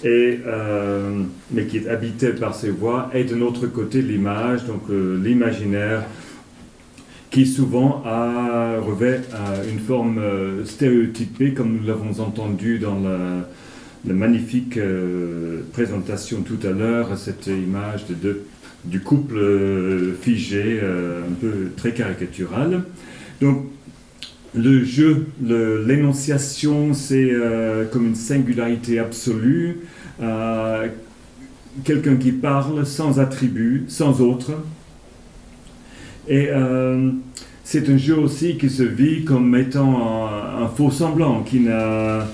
mais qui est habité par ses voix, et de l'autre côté l'image, donc l'imaginaire, qui souvent revêt une forme stéréotypée, comme nous l'avons entendu dans la magnifique présentation tout à l'heure, cette image du couple figé, un peu très caricatural. Donc, le jeu, l'énonciation, c'est comme une singularité absolue, quelqu'un qui parle sans attribut, sans autre. Et c'est un jeu aussi qui se vit comme étant un faux semblant, qui n'a...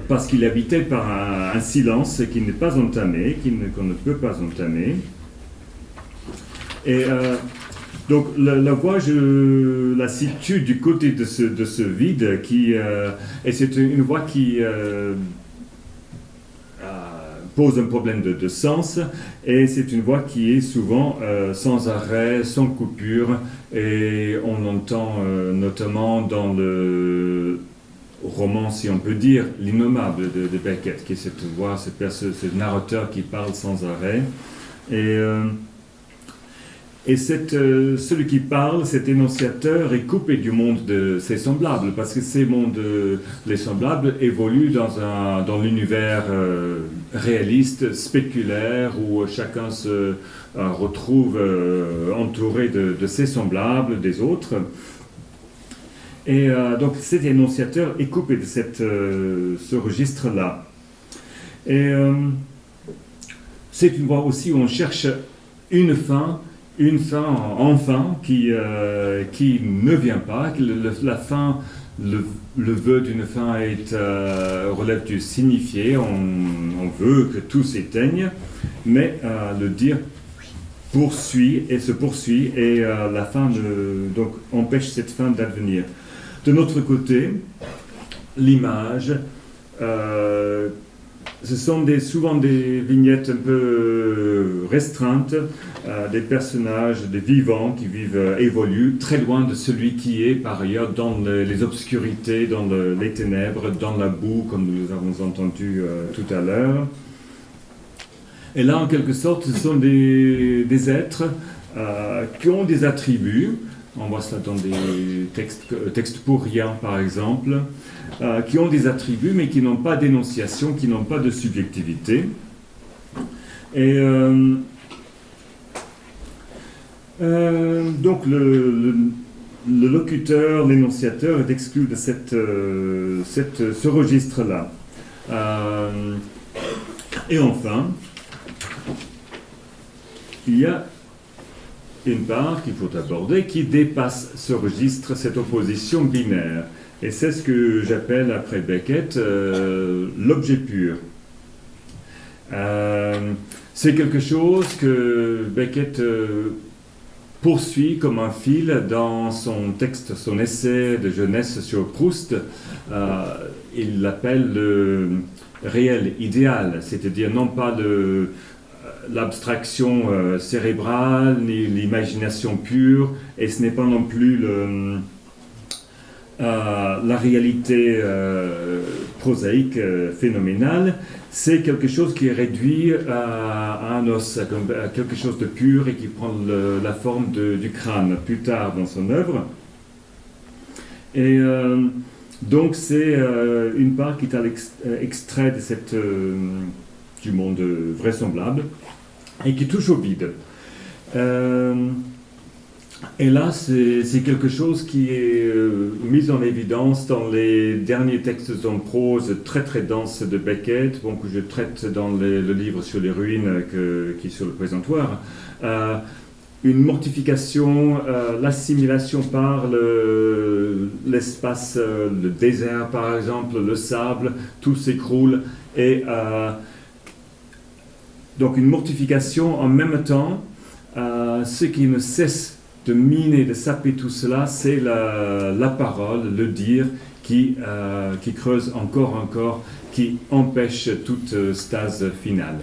parce qu'il est habité par un silence qui n'est pas entamé, qu'on ne peut pas entamer. Et donc la voix, je la situe du côté de ce vide, et c'est une voix qui pose un problème de sens, et c'est une voix qui est souvent sans arrêt, sans coupure, et on l'entend notamment dans le roman, si on peut dire, L'Innommable de Beckett, qui est cette voix, ce narrateur qui parle sans arrêt. Et celui qui parle, cet énonciateur, est coupé du monde de ses semblables, parce que ces mondes, les semblables, évoluent dans l'univers réaliste, spéculaire, où chacun se retrouve entouré de ses semblables, des autres. Et donc cet énonciateur est coupé de ce registre-là. Et c'est une voie aussi où on cherche une fin enfin qui ne vient pas, que la fin, le vœu d'une fin relève du signifié, on veut que tout s'éteigne, mais le dire poursuit et se poursuit, et la fin donc empêche cette fin d'advenir. De notre côté, l'image, ce sont souvent des vignettes un peu restreintes, des personnages, des vivants qui évoluent très loin de celui qui est par ailleurs dans les obscurités, dans les ténèbres, dans la boue, comme nous avons entendu tout à l'heure. Et là, en quelque sorte, ce sont des êtres qui ont des attributs. On voit cela dans des textes pour rien, par exemple, qui ont des attributs, mais qui n'ont pas d'énonciation, qui n'ont pas de subjectivité. Et donc, le locuteur, l'énonciateur est exclu de ce registre-là. Et enfin, il y a une part qu'il faut aborder qui dépasse ce registre, cette opposition binaire. Et c'est ce que j'appelle, après Beckett, l'objet pur. C'est quelque chose que Beckett poursuit comme un fil dans son texte, son essai de jeunesse sur Proust. Il l'appelle le réel idéal, c'est-à-dire non pas l'abstraction cérébrale, ni l'imagination pure, et ce n'est pas non plus la réalité prosaïque, phénoménale. C'est quelque chose qui est réduit à un os, à quelque chose de pur et qui prend la forme du crâne plus tard dans son œuvre. Et donc c'est une part qui est extrait de du monde vraisemblable et qui touche au vide. Et là, c'est quelque chose qui est mis en évidence dans les derniers textes en prose très très denses de Beckett, que je traite dans le livre sur les ruines qui est sur le présentoir. Une mortification, l'assimilation par l'espace, le désert par exemple, le sable, tout s'écroule, et donc une mortification en même temps. Ce qui ne cesse de miner, de saper tout cela, c'est la parole, le dire, qui creuse encore, qui empêche toute stase finale.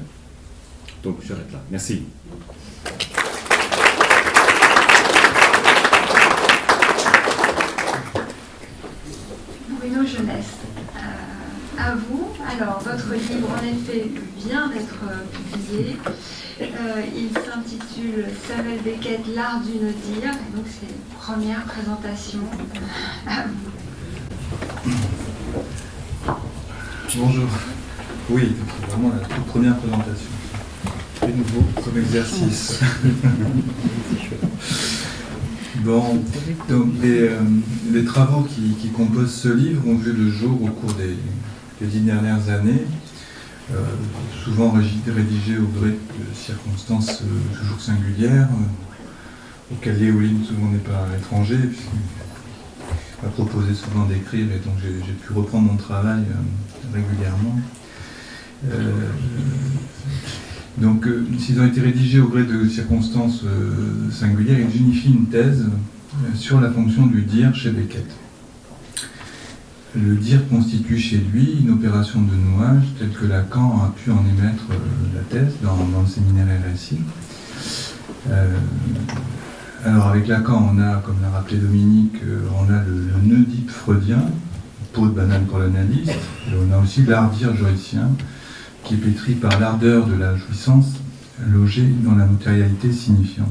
Donc j'arrête là. Merci. Bruno Jeunesse, à vous. Alors, votre livre, en effet, vient d'être publié. Il s'intitule Samuel Beckett, l'art du no-dire. Et donc, c'est une première présentation à vous. Bonjour. Oui, c'est vraiment la toute première présentation. C'est nouveau comme exercice. Bon, donc les travaux qui composent ce livre ont vu le jour au cours des 10 dernières années, souvent rédigés au gré de circonstances toujours singulières, auxquelles Léoline souvent n'est pas étranger, puisqu'il m'a proposé souvent d'écrire, et donc j'ai pu reprendre mon travail régulièrement. Donc, s'ils ont été rédigés au gré de circonstances singulières, ils unifient une thèse sur la fonction du dire chez Beckett. Le dire constitue chez lui une opération de nouage telle que Lacan a pu en émettre la thèse dans le séminaire RSI. Alors avec Lacan, on a, comme l'a rappelé Dominique, on a le Oedipe freudien, peau de banane pour l'analyste, et on a aussi l'art-dire joycien, qui est pétri par l'ardeur de la jouissance, logée dans la matérialité signifiante.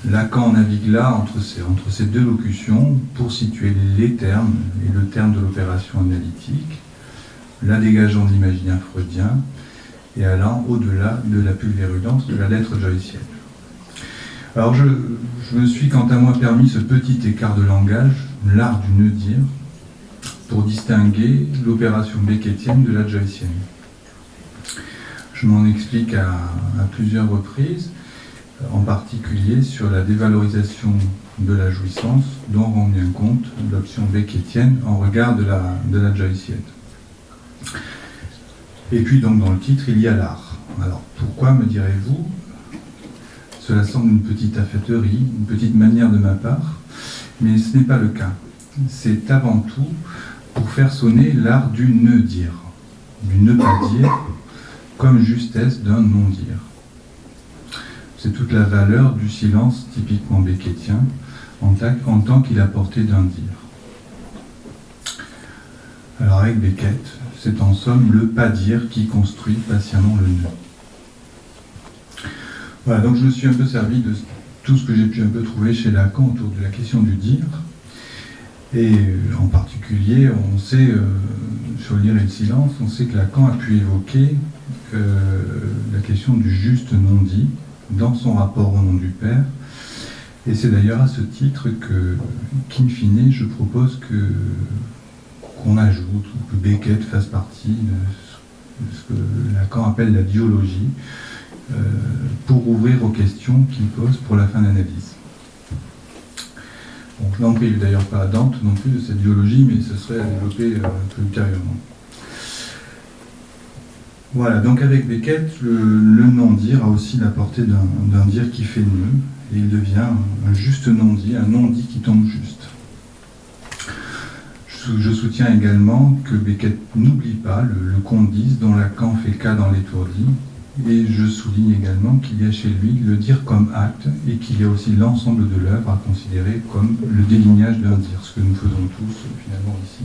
Lacan navigue là entre ces deux locutions pour situer les termes et le terme de l'opération analytique, la dégageant de l'imaginaire freudien et allant au-delà de la pulvérulence de la lettre joycienne. Alors je me suis quant à moi permis ce petit écart de langage, l'art du ne-dire, pour distinguer l'opération beckettienne de la joycienne. Je m'en explique à plusieurs reprises, en particulier sur la dévalorisation de la jouissance dont rend bien compte l'option beckettienne en regard de la joycienne. Et puis donc dans le titre, il y a l'art. Alors pourquoi, me direz-vous? Cela semble une petite affaiterie, une petite manière de ma part, mais ce n'est pas le cas. C'est avant tout pour faire sonner l'art du ne-dire, du ne pas dire, comme justesse d'un non-dire. C'est toute la valeur du silence typiquement beckettien, en tant qu'il a porté d'un dire. Alors avec Beckett, c'est en somme le pas dire qui construit patiemment le ne. Voilà, donc je me suis un peu servi de tout ce que j'ai pu un peu trouver chez Lacan autour de la question du dire. Et en particulier, on sait, sur le lire et le silence, on sait que Lacan a pu évoquer la question du juste non-dit dans son rapport au nom du Père. Et c'est d'ailleurs à ce titre qu'in fine, je propose qu'on ajoute, ou que Beckett fasse partie de ce que Lacan appelle la dialogie, pour ouvrir aux questions qu'il pose pour la fin d'analyse. Donc là, on ne prive d'ailleurs pas à Dante non plus de cette dialogie, mais ce serait à développer un peu ultérieurement. Voilà, donc avec Beckett, le non-dire a aussi la portée d'un dire qui fait nœud, et il devient un juste non-dit, un non-dit qui tombe juste. Je soutiens également que Beckett n'oublie pas le qu'on dise dont Lacan fait cas dans l'étourdi, et je souligne également qu'il y a chez lui le dire comme acte, et qu'il y a aussi l'ensemble de l'œuvre à considérer comme le délignage d'un dire, ce que nous faisons tous finalement ici.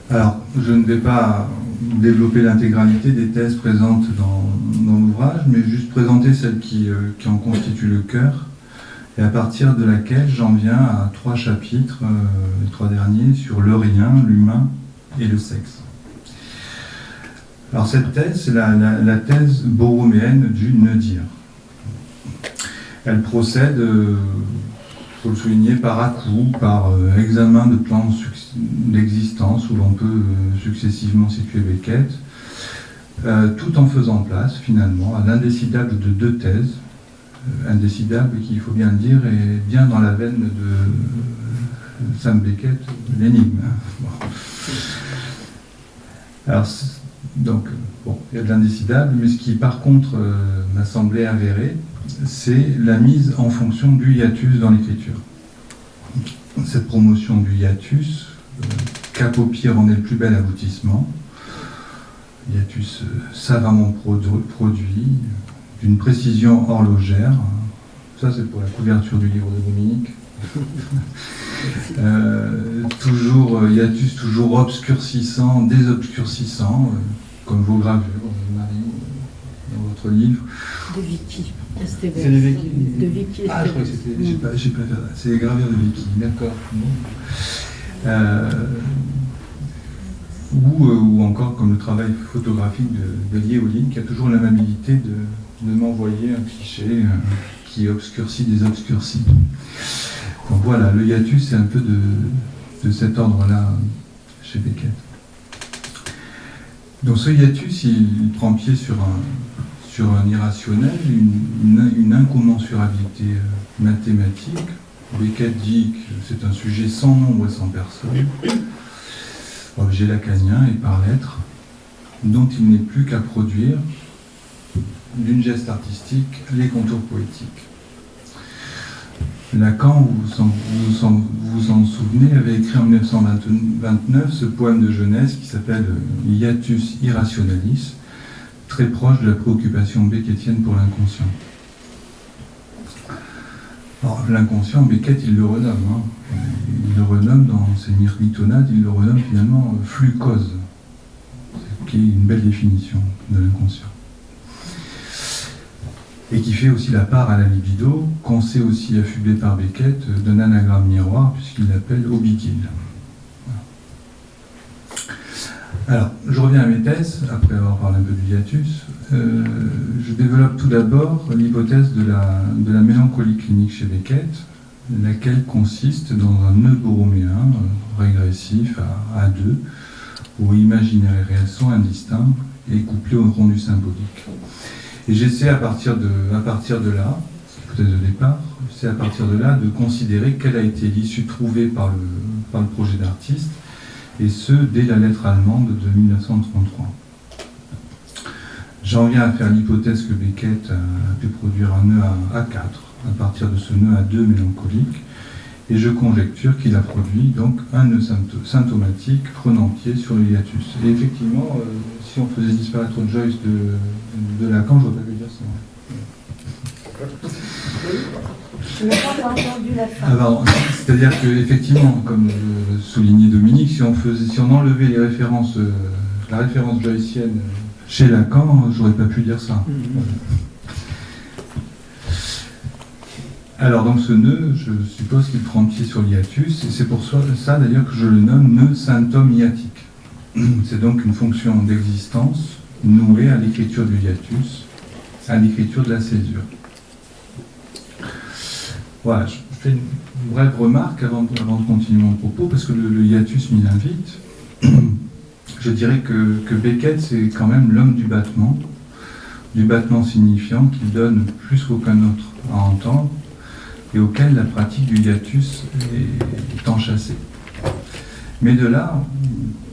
Alors, je ne vais pas développer l'intégralité des thèses présentes dans l'ouvrage, mais juste présenter celle qui en constitue le cœur, et à partir de laquelle j'en viens à 3 chapitres, les 3 derniers, sur le rien, l'humain et le sexe. Alors cette thèse, c'est la thèse borroméenne du ne-dire. Elle procède, il faut le souligner, par à-coups, par examen de plans d'existence où l'on peut successivement situer Beckett, tout en faisant place finalement à l'indécidable de 2 thèses, indécidable qui, il faut bien le dire, est bien dans la veine de Sam Beckett, l'énigme. Bon. Alors, donc, bon, il y a de l'indécidable, mais ce qui par contre m'a semblé avéré, c'est la mise en fonction du hiatus dans l'écriture. Cette promotion du hiatus, cap au pire en est le plus bel aboutissement. Hiatus savamment produit, d'une précision horlogère. Ça, c'est pour la couverture du livre de Dominique. Toujours hiatus, toujours obscurcissant, désobscurcissant, comme vos gravures, Marie, dans votre livre. De Vicky. C'est les Vicky. De Vicky. Ah, je crois que c'était. J'ai pas fait ça. C'est les gravures de Vicky, d'accord. Ou encore comme le travail photographique de Liéoline, qui a toujours l'amabilité de m'envoyer un cliché qui obscurcit des obscurcis. Donc voilà, le hiatus, c'est un peu de cet ordre-là chez Beckett. Donc ce hiatus, il prend pied sur un irrationnel, une incommensurabilité mathématique. Beckett dit que c'est un sujet sans nombre et sans personne, objet lacanien et par lettres, dont il n'est plus qu'à produire d'une geste artistique les contours poétiques. Lacan, vous en souvenez, avait écrit en 1929 ce poème de jeunesse qui s'appelle Hiatus Irrationalis, très proche de la préoccupation beckettienne pour l'inconscient. Alors l'inconscient, Beckett, il le renomme. Il le renomme dans ses myrmitonnades, il le renomme finalement flux cause, qui est une belle définition de l'inconscient. et qui fait aussi la part à la libido, qu'on sait aussi affublé par Beckett d'un anagramme miroir, puisqu'il l'appelle Obikil. Alors, je reviens à mes thèses, après avoir parlé un peu du hiatus. Je développe tout d'abord l'hypothèse de la mélancolie clinique chez Beckett, laquelle consiste dans un nœud borroméen régressif à deux, où imaginaire et réel sont indistincts et couplés au rendu symbolique. Et j'essaie à partir de là, c'est l'hypothèse de départ, c'est à partir de là de considérer quelle a été l'issue trouvée par le projet d'artiste, et ce, dès la lettre allemande de 1933. J'en viens à faire l'hypothèse que Beckett a pu produire un nœud à 4, à partir de ce nœud à 2 mélancolique, et je conjecture qu'il a produit donc un nœud symptomatique prenant pied sur le hiatus. Et effectivement, si on faisait disparaître Joyce de Lacan, je ne voudrais pas lui dire ça. Je n'ai pas entendu la fin. C'est-à-dire qu'effectivement, comme soulignait Dominique, si on enlevait les références, la référence joycienne chez Lacan, j'aurais pas pu dire ça. Alors donc ce nœud, je suppose qu'il prend pied sur l'hiatus, et c'est pour ça d'ailleurs que je le nomme nœud symptôme hiatique. C'est donc une fonction d'existence nouée à l'écriture du hiatus, à l'écriture de la césure. Voilà, je fais une brève remarque avant de continuer mon propos, parce que le hiatus m'y invite. Je dirais que Beckett, c'est quand même l'homme du battement signifiant qu'il donne plus qu'aucun autre à entendre, et auquel la pratique du hiatus est enchâssée. Mais de là,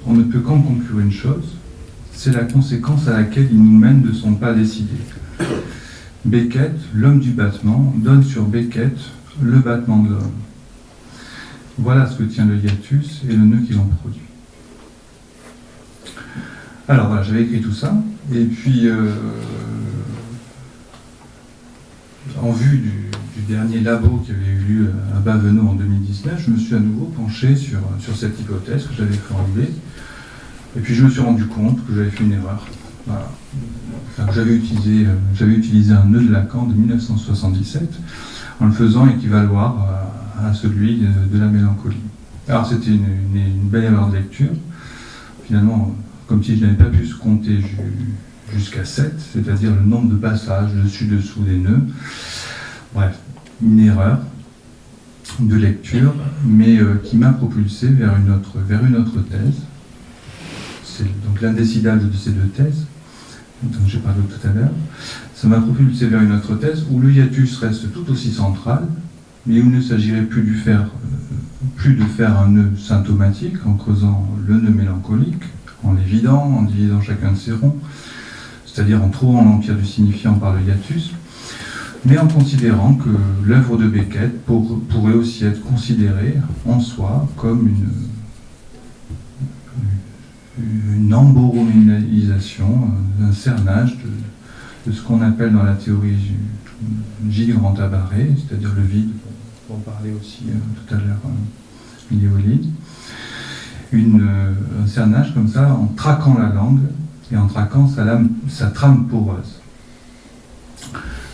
on ne peut qu'en conclure une chose, c'est la conséquence à laquelle il nous mène de son pas décidé. Beckett, l'homme du battement, donne sur Beckett le battement de l'homme. Voilà ce que tient le hiatus et le nœud qu'il en produit. Alors voilà, j'avais écrit tout ça, et puis en vue du dernier labo qui avait eu lieu à Bavenot en 2019, je me suis à nouveau penché sur cette hypothèse que j'avais formulée, et puis je me suis rendu compte que j'avais fait une erreur. Voilà. Enfin, que j'avais utilisé un nœud de Lacan de 1977 en le faisant équivaloir à celui de la mélancolie. Alors c'était une belle erreur de lecture. Finalement, comme si je n'avais pas pu se compter jusqu'à 7, c'est-à-dire le nombre de passages dessus-dessous des nœuds. Bref, une erreur de lecture, mais qui m'a propulsé vers une autre thèse. C'est donc l'indécidable de ces deux thèses, dont j'ai parlé tout à l'heure. Ça m'a propulsé vers une autre thèse où le hiatus reste tout aussi central, mais où il ne s'agirait plus de faire un nœud symptomatique en creusant le nœud mélancolique, en l'évidant, en divisant chacun de ses ronds, c'est-à-dire en trouvant l'empire du signifiant par le hiatus, mais en considérant que l'œuvre de Beckett pourrait aussi être considérée en soi comme une emboroménalisation, un cernage de ce qu'on appelle dans la théorie Gilles Grand Tabaret, c'est-à-dire le vide, pour en parler aussi tout à l'heure, Léoline. Un cernage comme ça, en traquant la langue et en traquant sa trame poreuse.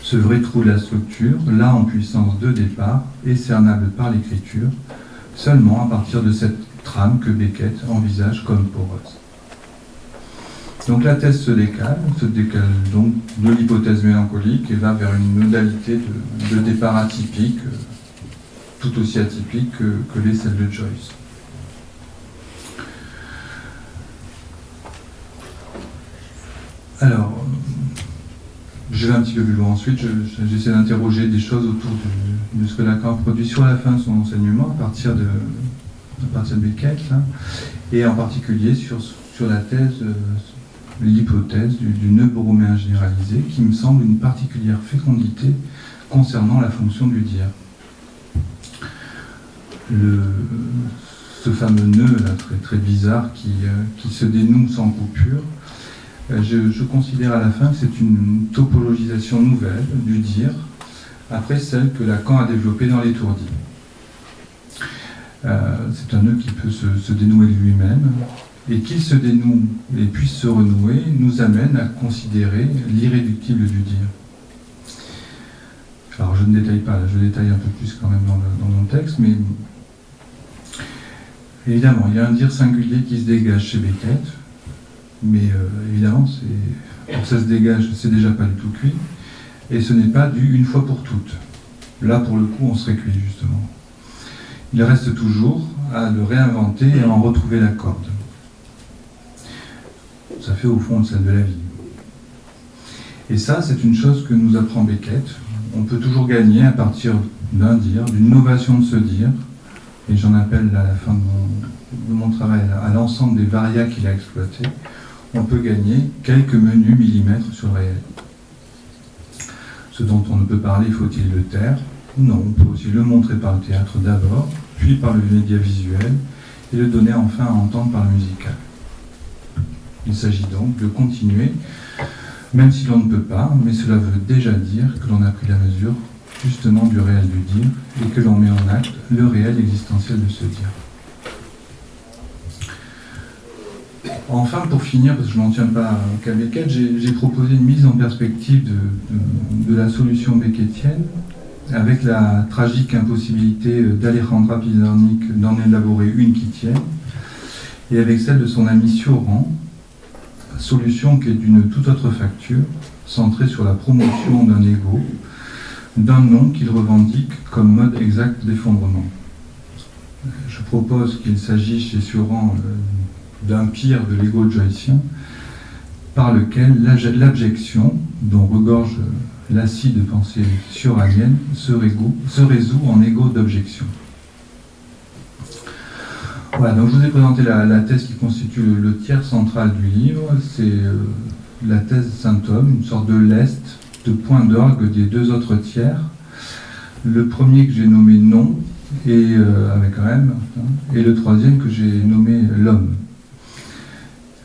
Ce vrai trou de la structure, là en puissance de départ, est cernable par l'écriture, seulement à partir de cette trame que Beckett envisage comme poreuse. Donc la thèse se décale donc de l'hypothèse mélancolique et va vers une modalité de départ atypique, tout aussi atypique que l'est celle de Joyce. Alors, je vais un petit peu plus loin ensuite, j'essaie d'interroger des choses autour de ce que Lacan a produit sur la fin de son enseignement, à partir de Beckett, là, et en particulier sur la thèse, l'hypothèse du nœud borroméen généralisé, qui me semble une particulière fécondité concernant la fonction du dire. Ce fameux nœud là, très, très bizarre qui se dénoue sans coupure, je considère à la fin que c'est une topologisation nouvelle du dire, après celle que Lacan a développée dans l'étourdi. C'est un nœud qui peut se dénouer de lui-même, et qu'il se dénoue et puisse se renouer nous amène à considérer l'irréductible du dire. Alors je ne détaille pas, là, je détaille un peu plus quand même dans mon texte, mais évidemment, il y a un dire singulier qui se dégage chez Beckett, mais évidemment, pour que ça se dégage, c'est déjà pas du tout cuit, et ce n'est pas dû une fois pour toutes. Là, pour le coup, on serait cuit, justement. Il reste toujours à le réinventer et à en retrouver la corde. Ça fait au fond celle de la vie. Et ça, c'est une chose que nous apprend Beckett. On peut toujours gagner à partir d'un dire, d'une novation de ce dire, et j'en appelle à la fin de mon travail à l'ensemble des varias qu'il a exploités. On peut gagner quelques menus millimètres sur le réel. Ce dont on ne peut parler, faut-il le taire? Non, on peut aussi le montrer par le théâtre d'abord, puis par le média visuel, et le donner enfin à entendre par le musical. Il s'agit donc de continuer, même si l'on ne peut pas, mais cela veut déjà dire que l'on a pris la mesure justement du réel du dire, et que l'on met en acte le réel existentiel de ce dire. Enfin, pour finir, parce que je n'en tiens pas qu'à Beckett, j'ai proposé une mise en perspective de la solution beckettienne, avec la tragique impossibilité d'Alejandra Pizarnik d'en élaborer une qui tienne, et avec celle de son ami Sioran, solution qui est d'une toute autre facture, centrée sur la promotion d'un ego, d'un nom qu'il revendique comme mode exact d'effondrement. Je propose qu'il s'agit chez Sioran d'un pire de l'ego joycien, par lequel l'abjection, dont regorge l'acide pensée suranienne, se résout en égo d'objection. Voilà, donc je vous ai présenté la thèse qui constitue le tiers central du livre. C'est la thèse Saint-Homme, une sorte de lest, de point d'orgue des deux autres tiers. Le premier que j'ai nommé Non, et, avec un M, et le troisième que j'ai nommé L'homme.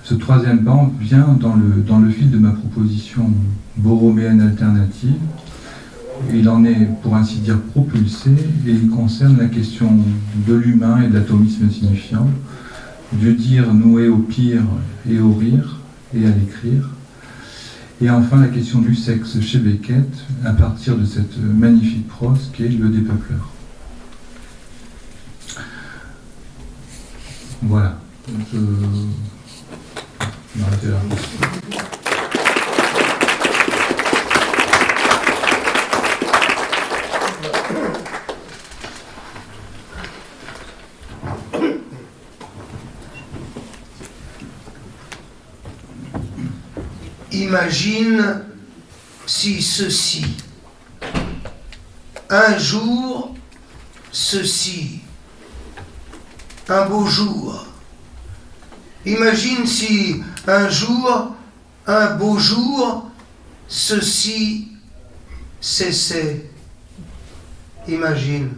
Ce troisième pan vient dans le fil de ma proposition borroméenne alternative. Il en est, pour ainsi dire, propulsé, et il concerne la question de l'humain et de l'atomisme signifiant, du dire noué au pire et au rire, et à l'écrire, et enfin la question du sexe chez Beckett, à partir de cette magnifique prose qui est le dépeupleur. Voilà. Je vais m'arrêter là. Imagine si ceci, un jour, ceci, un beau jour. Imagine si un jour, un beau jour, ceci cessait. Imagine.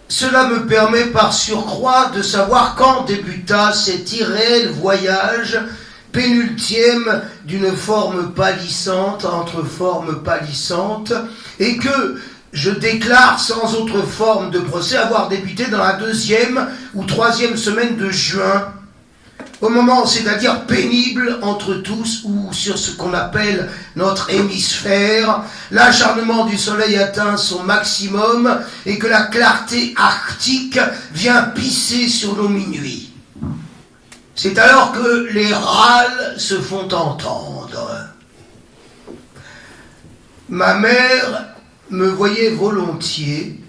Cela me permet par surcroît de savoir quand débuta cet irréel voyage pénultième d'une forme pâlissante entre formes pâlissantes, et que je déclare sans autre forme de procès avoir débuté dans la 2e ou 3e semaine de juin, au moment, c'est-à-dire pénible entre tous, ou sur ce qu'on appelle notre hémisphère, l'acharnement du soleil atteint son maximum et que la clarté arctique vient pisser sur nos minuits. C'est alors que les râles se font entendre. Ma mère me voyait volontiers,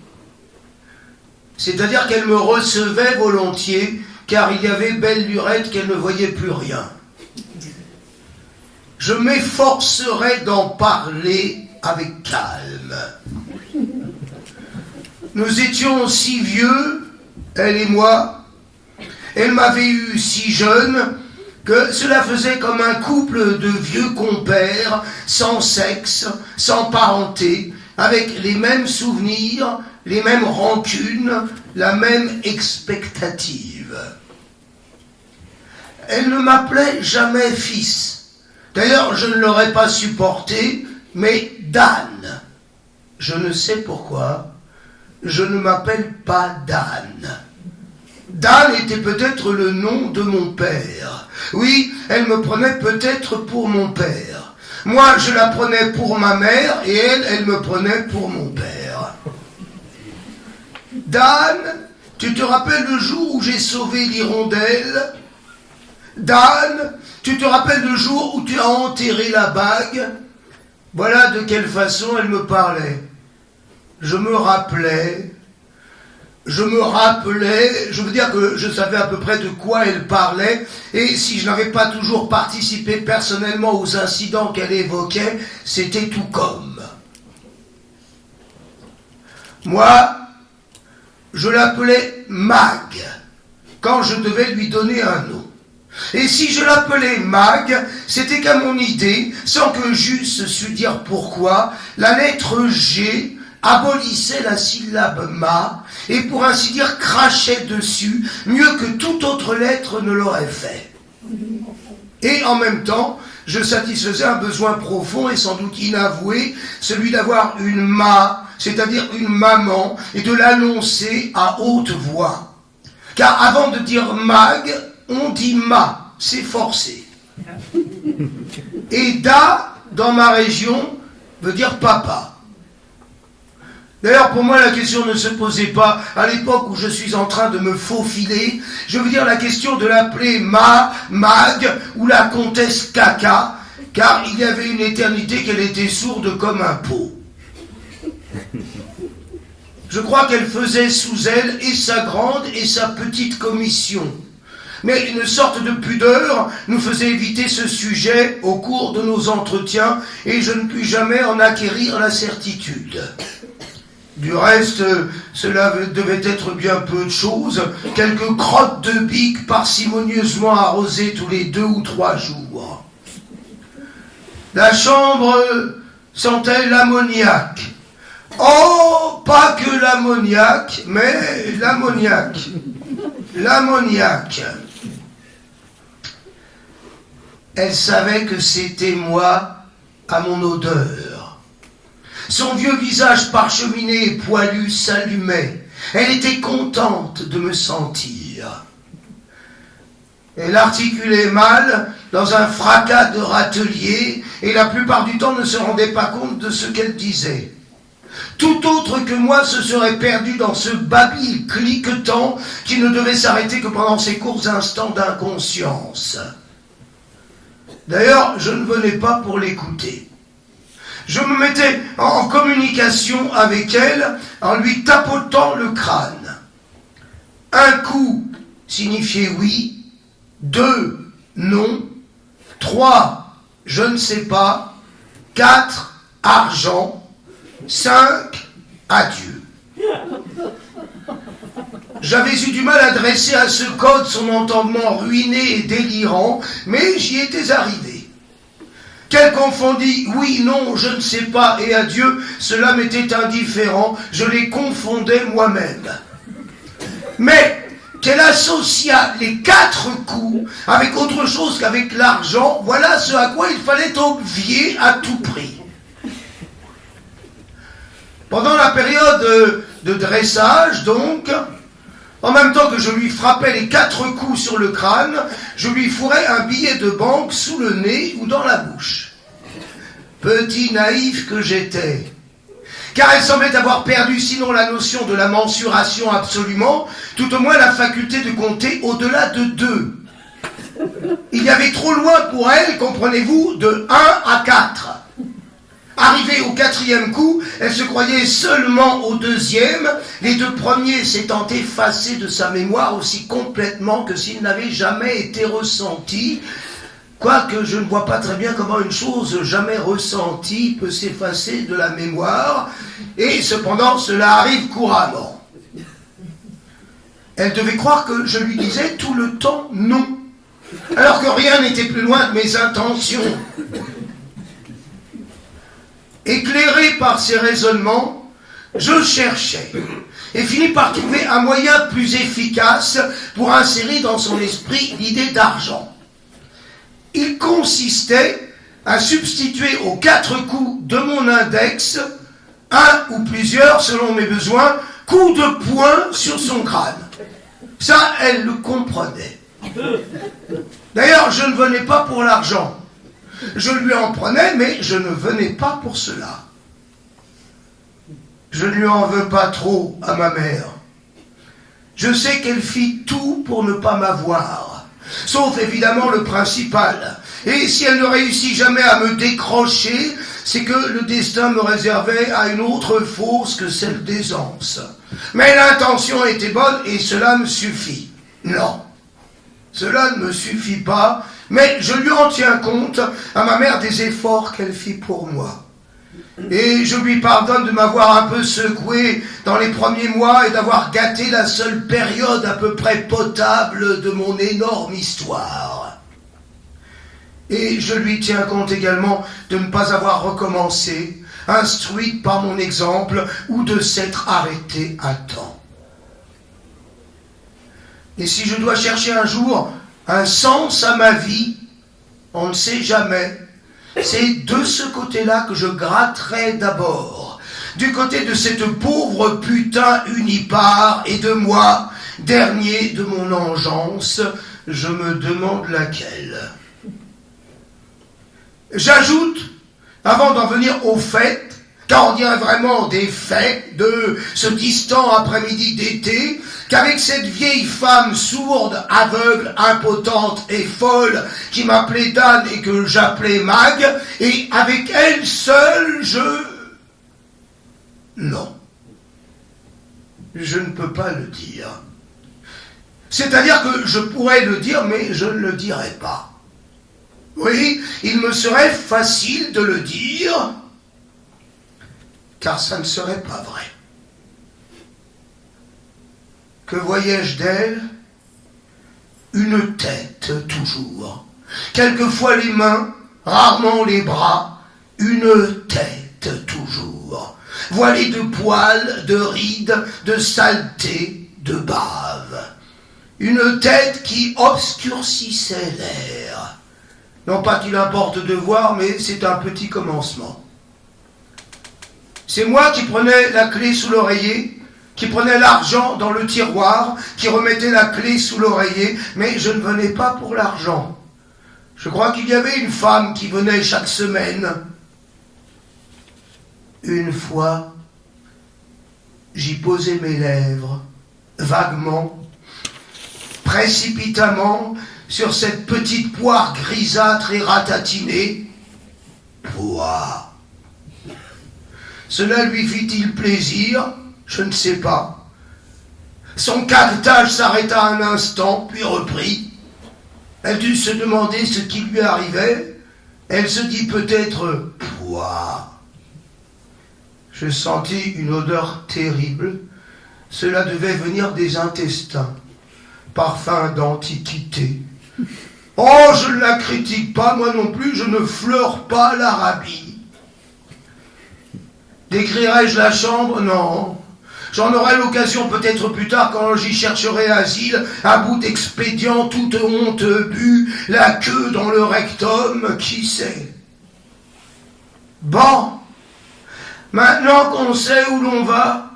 c'est-à-dire qu'elle me recevait volontiers, car il y avait belle lurette qu'elle ne voyait plus rien. Je m'efforcerai d'en parler avec calme. Nous étions si vieux, elle et moi. Elle m'avait eu si jeune que cela faisait comme un couple de vieux compères, sans sexe, sans parenté, avec les mêmes souvenirs, les mêmes rancunes, la même expectative. Elle ne m'appelait jamais fils. D'ailleurs, je ne l'aurais pas supporté, mais Dan. Je ne sais pourquoi, je ne m'appelle pas Dan. Dan était peut-être le nom de mon père. Oui, elle me prenait peut-être pour mon père. Moi, je la prenais pour ma mère et elle me prenait pour mon père. Dan, tu te rappelles le jour où j'ai sauvé l'hirondelle? Dan, tu te rappelles le jour où tu as enterré la bague? Voilà de quelle façon elle me parlait. Je me rappelais, je veux dire que je savais à peu près de quoi elle parlait, et si je n'avais pas toujours participé personnellement aux incidents qu'elle évoquait, c'était tout comme. Moi, je l'appelais Mag, quand je devais lui donner un nom. Et si je l'appelais Mag, c'était qu'à mon idée, sans que j'eusse su dire pourquoi, la lettre G abolissait la syllabe ma, et pour ainsi dire crachait dessus, mieux que toute autre lettre ne l'aurait fait. Et en même temps, je satisfaisais un besoin profond et sans doute inavoué, celui d'avoir une ma, c'est-à-dire une maman, et de l'annoncer à haute voix. Car avant de dire Mag, on dit ma, c'est forcé. Et da, dans ma région, veut dire papa. D'ailleurs, pour moi, la question ne se posait pas à l'époque où je suis en train de me faufiler. Je veux dire la question de l'appeler Mag, ou la comtesse Caca, car il y avait une éternité qu'elle était sourde comme un pot. Je crois qu'elle faisait sous elle et sa grande et sa petite commission. Mais une sorte de pudeur nous faisait éviter ce sujet au cours de nos entretiens, et je ne pus jamais en acquérir la certitude. Du reste, cela devait être bien peu de choses, quelques crottes de bique parcimonieusement arrosées tous les 2 ou 3 jours. La chambre sentait l'ammoniac. Oh, pas que l'ammoniac, mais l'ammoniac. L'ammoniac. Elle savait que c'était moi à mon odeur. Son vieux visage parcheminé et poilu s'allumait. Elle était contente de me sentir. Elle articulait mal dans un fracas de râtelier et la plupart du temps ne se rendait pas compte de ce qu'elle disait. Tout autre que moi se serait perdu dans ce babil cliquetant qui ne devait s'arrêter que pendant ces courts instants d'inconscience. D'ailleurs, je ne venais pas pour l'écouter. Je me mettais en communication avec elle en lui tapotant le crâne. Un coup signifiait oui, 2, non, 3, je ne sais pas, 4, argent, 5, adieu. J'avais eu du mal à dresser à ce code son entendement ruiné et délirant, mais j'y étais arrivé. Qu'elle confondit oui, non, je ne sais pas et adieu, cela m'était indifférent, je les confondais moi-même. Mais qu'elle associa les 4 coups avec autre chose qu'avec l'argent, voilà ce à quoi il fallait obvier à tout prix. Pendant la période de dressage, donc, en même temps que je lui frappais les 4 coups sur le crâne, je lui fourrais un billet de banque sous le nez ou dans la bouche. Petit naïf que j'étais. Car elle semblait avoir perdu sinon la notion de la mensuration absolument, tout au moins la faculté de compter au-delà de 2. Il y avait trop loin pour elle, comprenez-vous, de 1 à 4. Arrivée au 4e coup, elle se croyait seulement au 2e, les 2 premiers s'étant effacés de sa mémoire aussi complètement que s'ils n'avaient jamais été ressentis, quoique je ne vois pas très bien comment une chose jamais ressentie peut s'effacer de la mémoire, et cependant cela arrive couramment. Elle devait croire que je lui disais tout le temps non, alors que rien n'était plus loin de mes intentions. Éclairé par ces raisonnements, je cherchais et finis par trouver un moyen plus efficace pour insérer dans son esprit l'idée d'argent. Il consistait à substituer aux 4 coups de mon index, un ou plusieurs, selon mes besoins, coups de poing sur son crâne. Ça, elle le comprenait. D'ailleurs, je ne venais pas pour l'argent. Je lui en prenais, mais je ne venais pas pour cela. Je ne lui en veux pas trop à ma mère. Je sais qu'elle fit tout pour ne pas m'avoir, sauf évidemment le principal. Et si elle ne réussit jamais à me décrocher, c'est que le destin me réservait à une autre fosse que celle d'Aisance. Mais l'intention était bonne et cela me suffit. Non, cela ne me suffit pas, mais je lui en tiens compte à ma mère des efforts qu'elle fit pour moi. Et je lui pardonne de m'avoir un peu secoué dans les premiers mois et d'avoir gâté la seule période à peu près potable de mon énorme histoire. Et je lui tiens compte également de ne pas avoir recommencé, instruite par mon exemple, ou de s'être arrêtée à temps. Et si je dois chercher un jour un sens à ma vie, on ne sait jamais. C'est de ce côté-là que je gratterai d'abord. Du côté de cette pauvre putain unipare et de moi, dernier de mon engeance, je me demande laquelle. J'ajoute, avant d'en venir aux fêtes, car on dirait vraiment des fêtes de ce distant après-midi d'été, qu'avec cette vieille femme sourde, aveugle, impotente et folle qui m'appelait Dan et que j'appelais Mag, et avec elle seule, Non. Je ne peux pas le dire. C'est-à-dire que je pourrais le dire, mais je ne le dirai pas. Oui, il me serait facile de le dire, car ça ne serait pas vrai. Que voyais-je d'elle? Une tête toujours. Quelquefois les mains, rarement les bras, une tête toujours. Voilée de poils, de rides, de saleté, de bave. Une tête qui obscurcissait l'air. Non pas qu'il importe de voir, mais c'est un petit commencement. C'est moi qui prenais la clé sous l'oreiller, qui prenait l'argent dans le tiroir, qui remettait la clé sous l'oreiller, mais je ne venais pas pour l'argent. Je crois qu'il y avait une femme qui venait chaque semaine. Une fois, j'y posais mes lèvres, vaguement, précipitamment, sur cette petite poire grisâtre et ratatinée. Poire. Cela lui fit-il plaisir? Je ne sais pas. Son caquetage s'arrêta un instant, puis reprit. Elle dut se demander ce qui lui arrivait. Elle se dit peut-être « poire ». Je sentis une odeur terrible. Cela devait venir des intestins. Parfum d'antiquité. Oh, je ne la critique pas, moi non plus, je ne fleure pas l'Arabie. Décrirai-je la chambre? Non. J'en aurai l'occasion peut-être plus tard quand j'y chercherai asile, à bout d'expédient, toute honte bue, la queue dans le rectum, qui sait. Bon, maintenant qu'on sait où l'on va,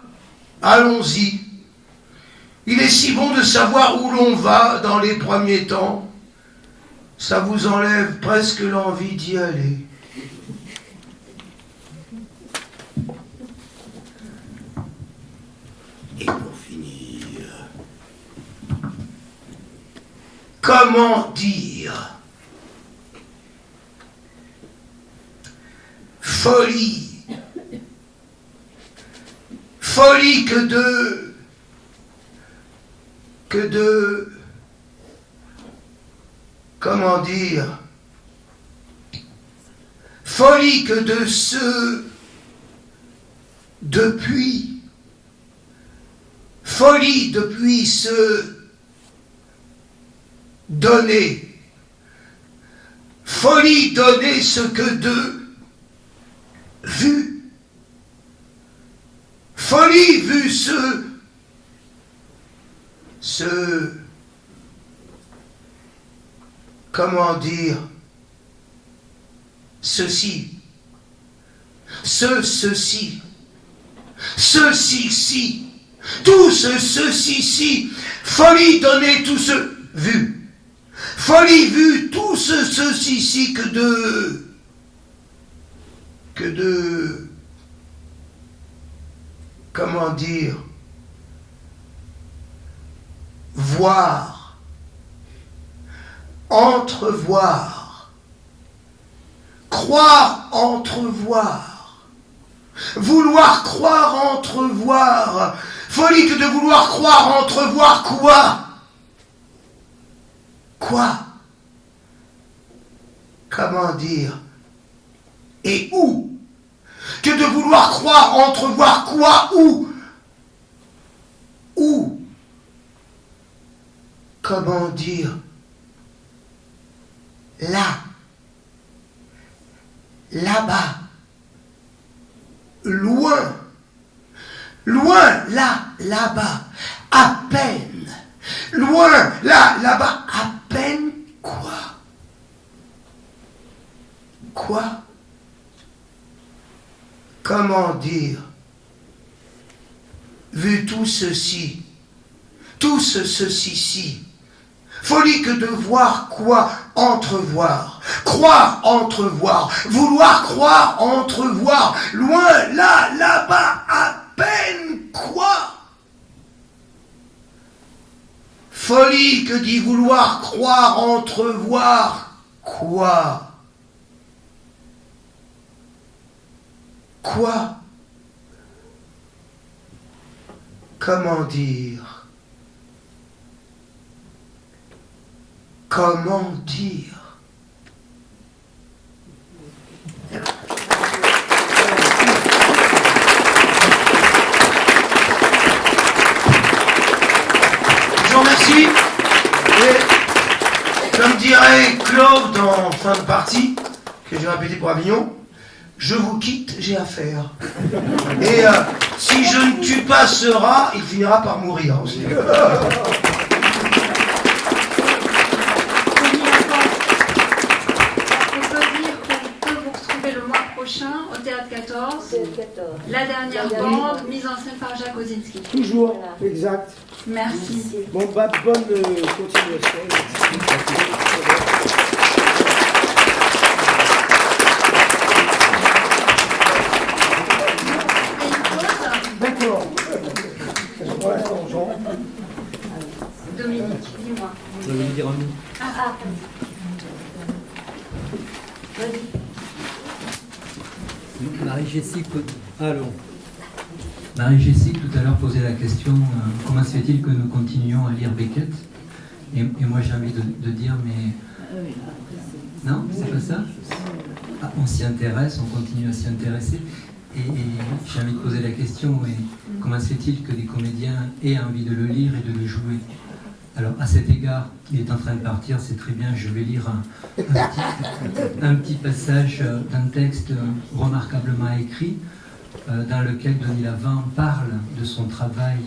allons-y. Il est si bon de savoir où l'on va dans les premiers temps. Ça vous enlève presque l'envie d'y aller. Et pour finir, comment dire? Folie. Folie que de... comment dire, folie que de ce depuis, folie depuis ce donner, folie donner ce que de vu, folie vu ce comment dire, ceci, ceci, Tous ceci, folie donnée, tout ce vu. Folie vue, tout ceci que de, comment dire, voir, entrevoir, croire, entrevoir, vouloir croire, entrevoir, folie que de vouloir croire, entrevoir quoi? Quoi? Comment dire? Et où? Que de vouloir croire, entrevoir quoi? Où? Où? Comment dire? Là. Là-bas. Loin. Loin, là, là-bas. À peine. Loin, là, là-bas. À peine quoi? Quoi? Comment dire? Vu tout ceci, folie que de voir quoi? Entrevoir, croire, entrevoir, vouloir croire, entrevoir, loin, là, là-bas, à peine quoi? Folie que d'y vouloir croire, entrevoir quoi? Quoi? Comment dire? Comment dire? Je vous remercie. Et comme dirait Claude en fin de partie, que j'ai répété pour Avignon, je vous quitte, j'ai affaire. Et si je ne tue pas ce rat, il finira par mourir aussi. On peut dire qu'on peut vous retrouver le mois prochain au Théâtre 14. La dernière bande, mise en scène par Jacques Osinski. Toujours, exact. Merci. Bon, bah, bonne continuation. D'accord. Dominique, dis-moi. Vous voulez dire un mot? Marie-Jessique, allons. Marie-Jessique tout à l'heure posait la question comment se fait-il que nous continuions à lire Beckett? Et moi j'ai envie de dire mais non, c'est pas ça. Ah, on s'y intéresse, on continue à s'y intéresser. Et j'ai envie de poser la question, comment se fait-il que des comédiens aient envie de le lire et de le jouer? Alors, à cet égard, il est en train de partir, c'est très bien, je vais lire un petit passage d'un texte remarquablement écrit, dans lequel Denis Lavant parle de son travail,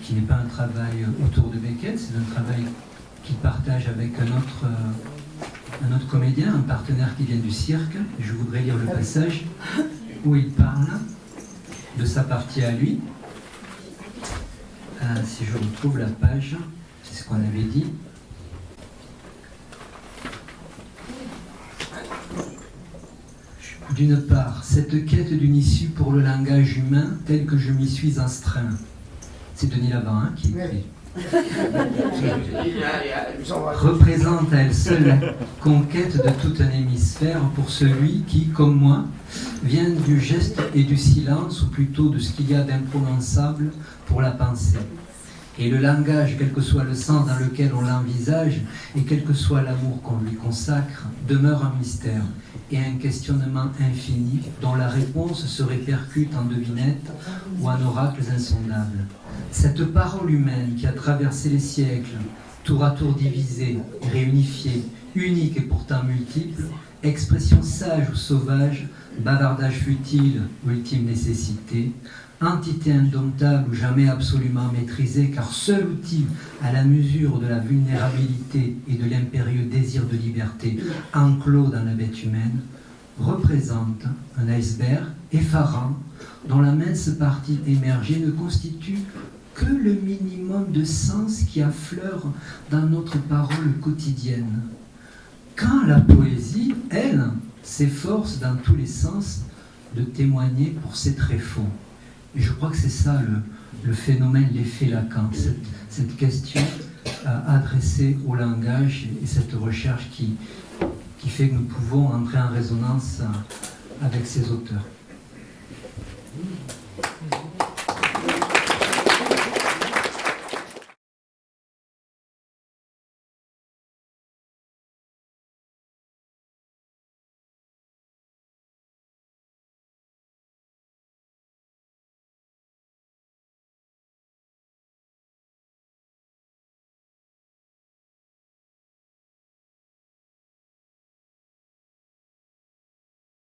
qui n'est pas un travail autour de Beckett, c'est un travail qu'il partage avec un autre comédien, un partenaire qui vient du cirque. Je voudrais lire le passage où il parle de sa partie à lui. Si je retrouve la page, c'est ce qu'on avait dit. D'une part, cette quête d'une issue pour le langage humain telle que je m'y suis astreint. C'est Denis Lavant qui écrit. Représente à elle seule la conquête de tout un hémisphère pour celui qui, comme moi, vient du geste et du silence, ou plutôt de ce qu'il y a d'imprononçable pour la pensée. Et le langage, quel que soit le sens dans lequel on l'envisage, et quel que soit l'amour qu'on lui consacre, demeure un mystère et un questionnement infini dont la réponse se répercute en devinettes ou en oracles insondables. Cette parole humaine qui a traversé les siècles, tour à tour divisée, réunifiée, unique et pourtant multiple, expression sage ou sauvage, bavardage futile ou ultime nécessité, entité indomptable ou jamais absolument maîtrisée, car seul outil à la mesure de la vulnérabilité et de l'impérieux désir de liberté enclos dans la bête humaine, représente un iceberg effarant, dont la mince partie émergée ne constitue que le minimum de sens qui affleure dans notre parole quotidienne. Quand la poésie, elle, s'efforce dans tous les sens de témoigner pour ses tréfonds. Et je crois que c'est ça le phénomène, l'effet Lacan, cette question adressée au langage et cette recherche qui fait que nous pouvons entrer en résonance avec ces auteurs.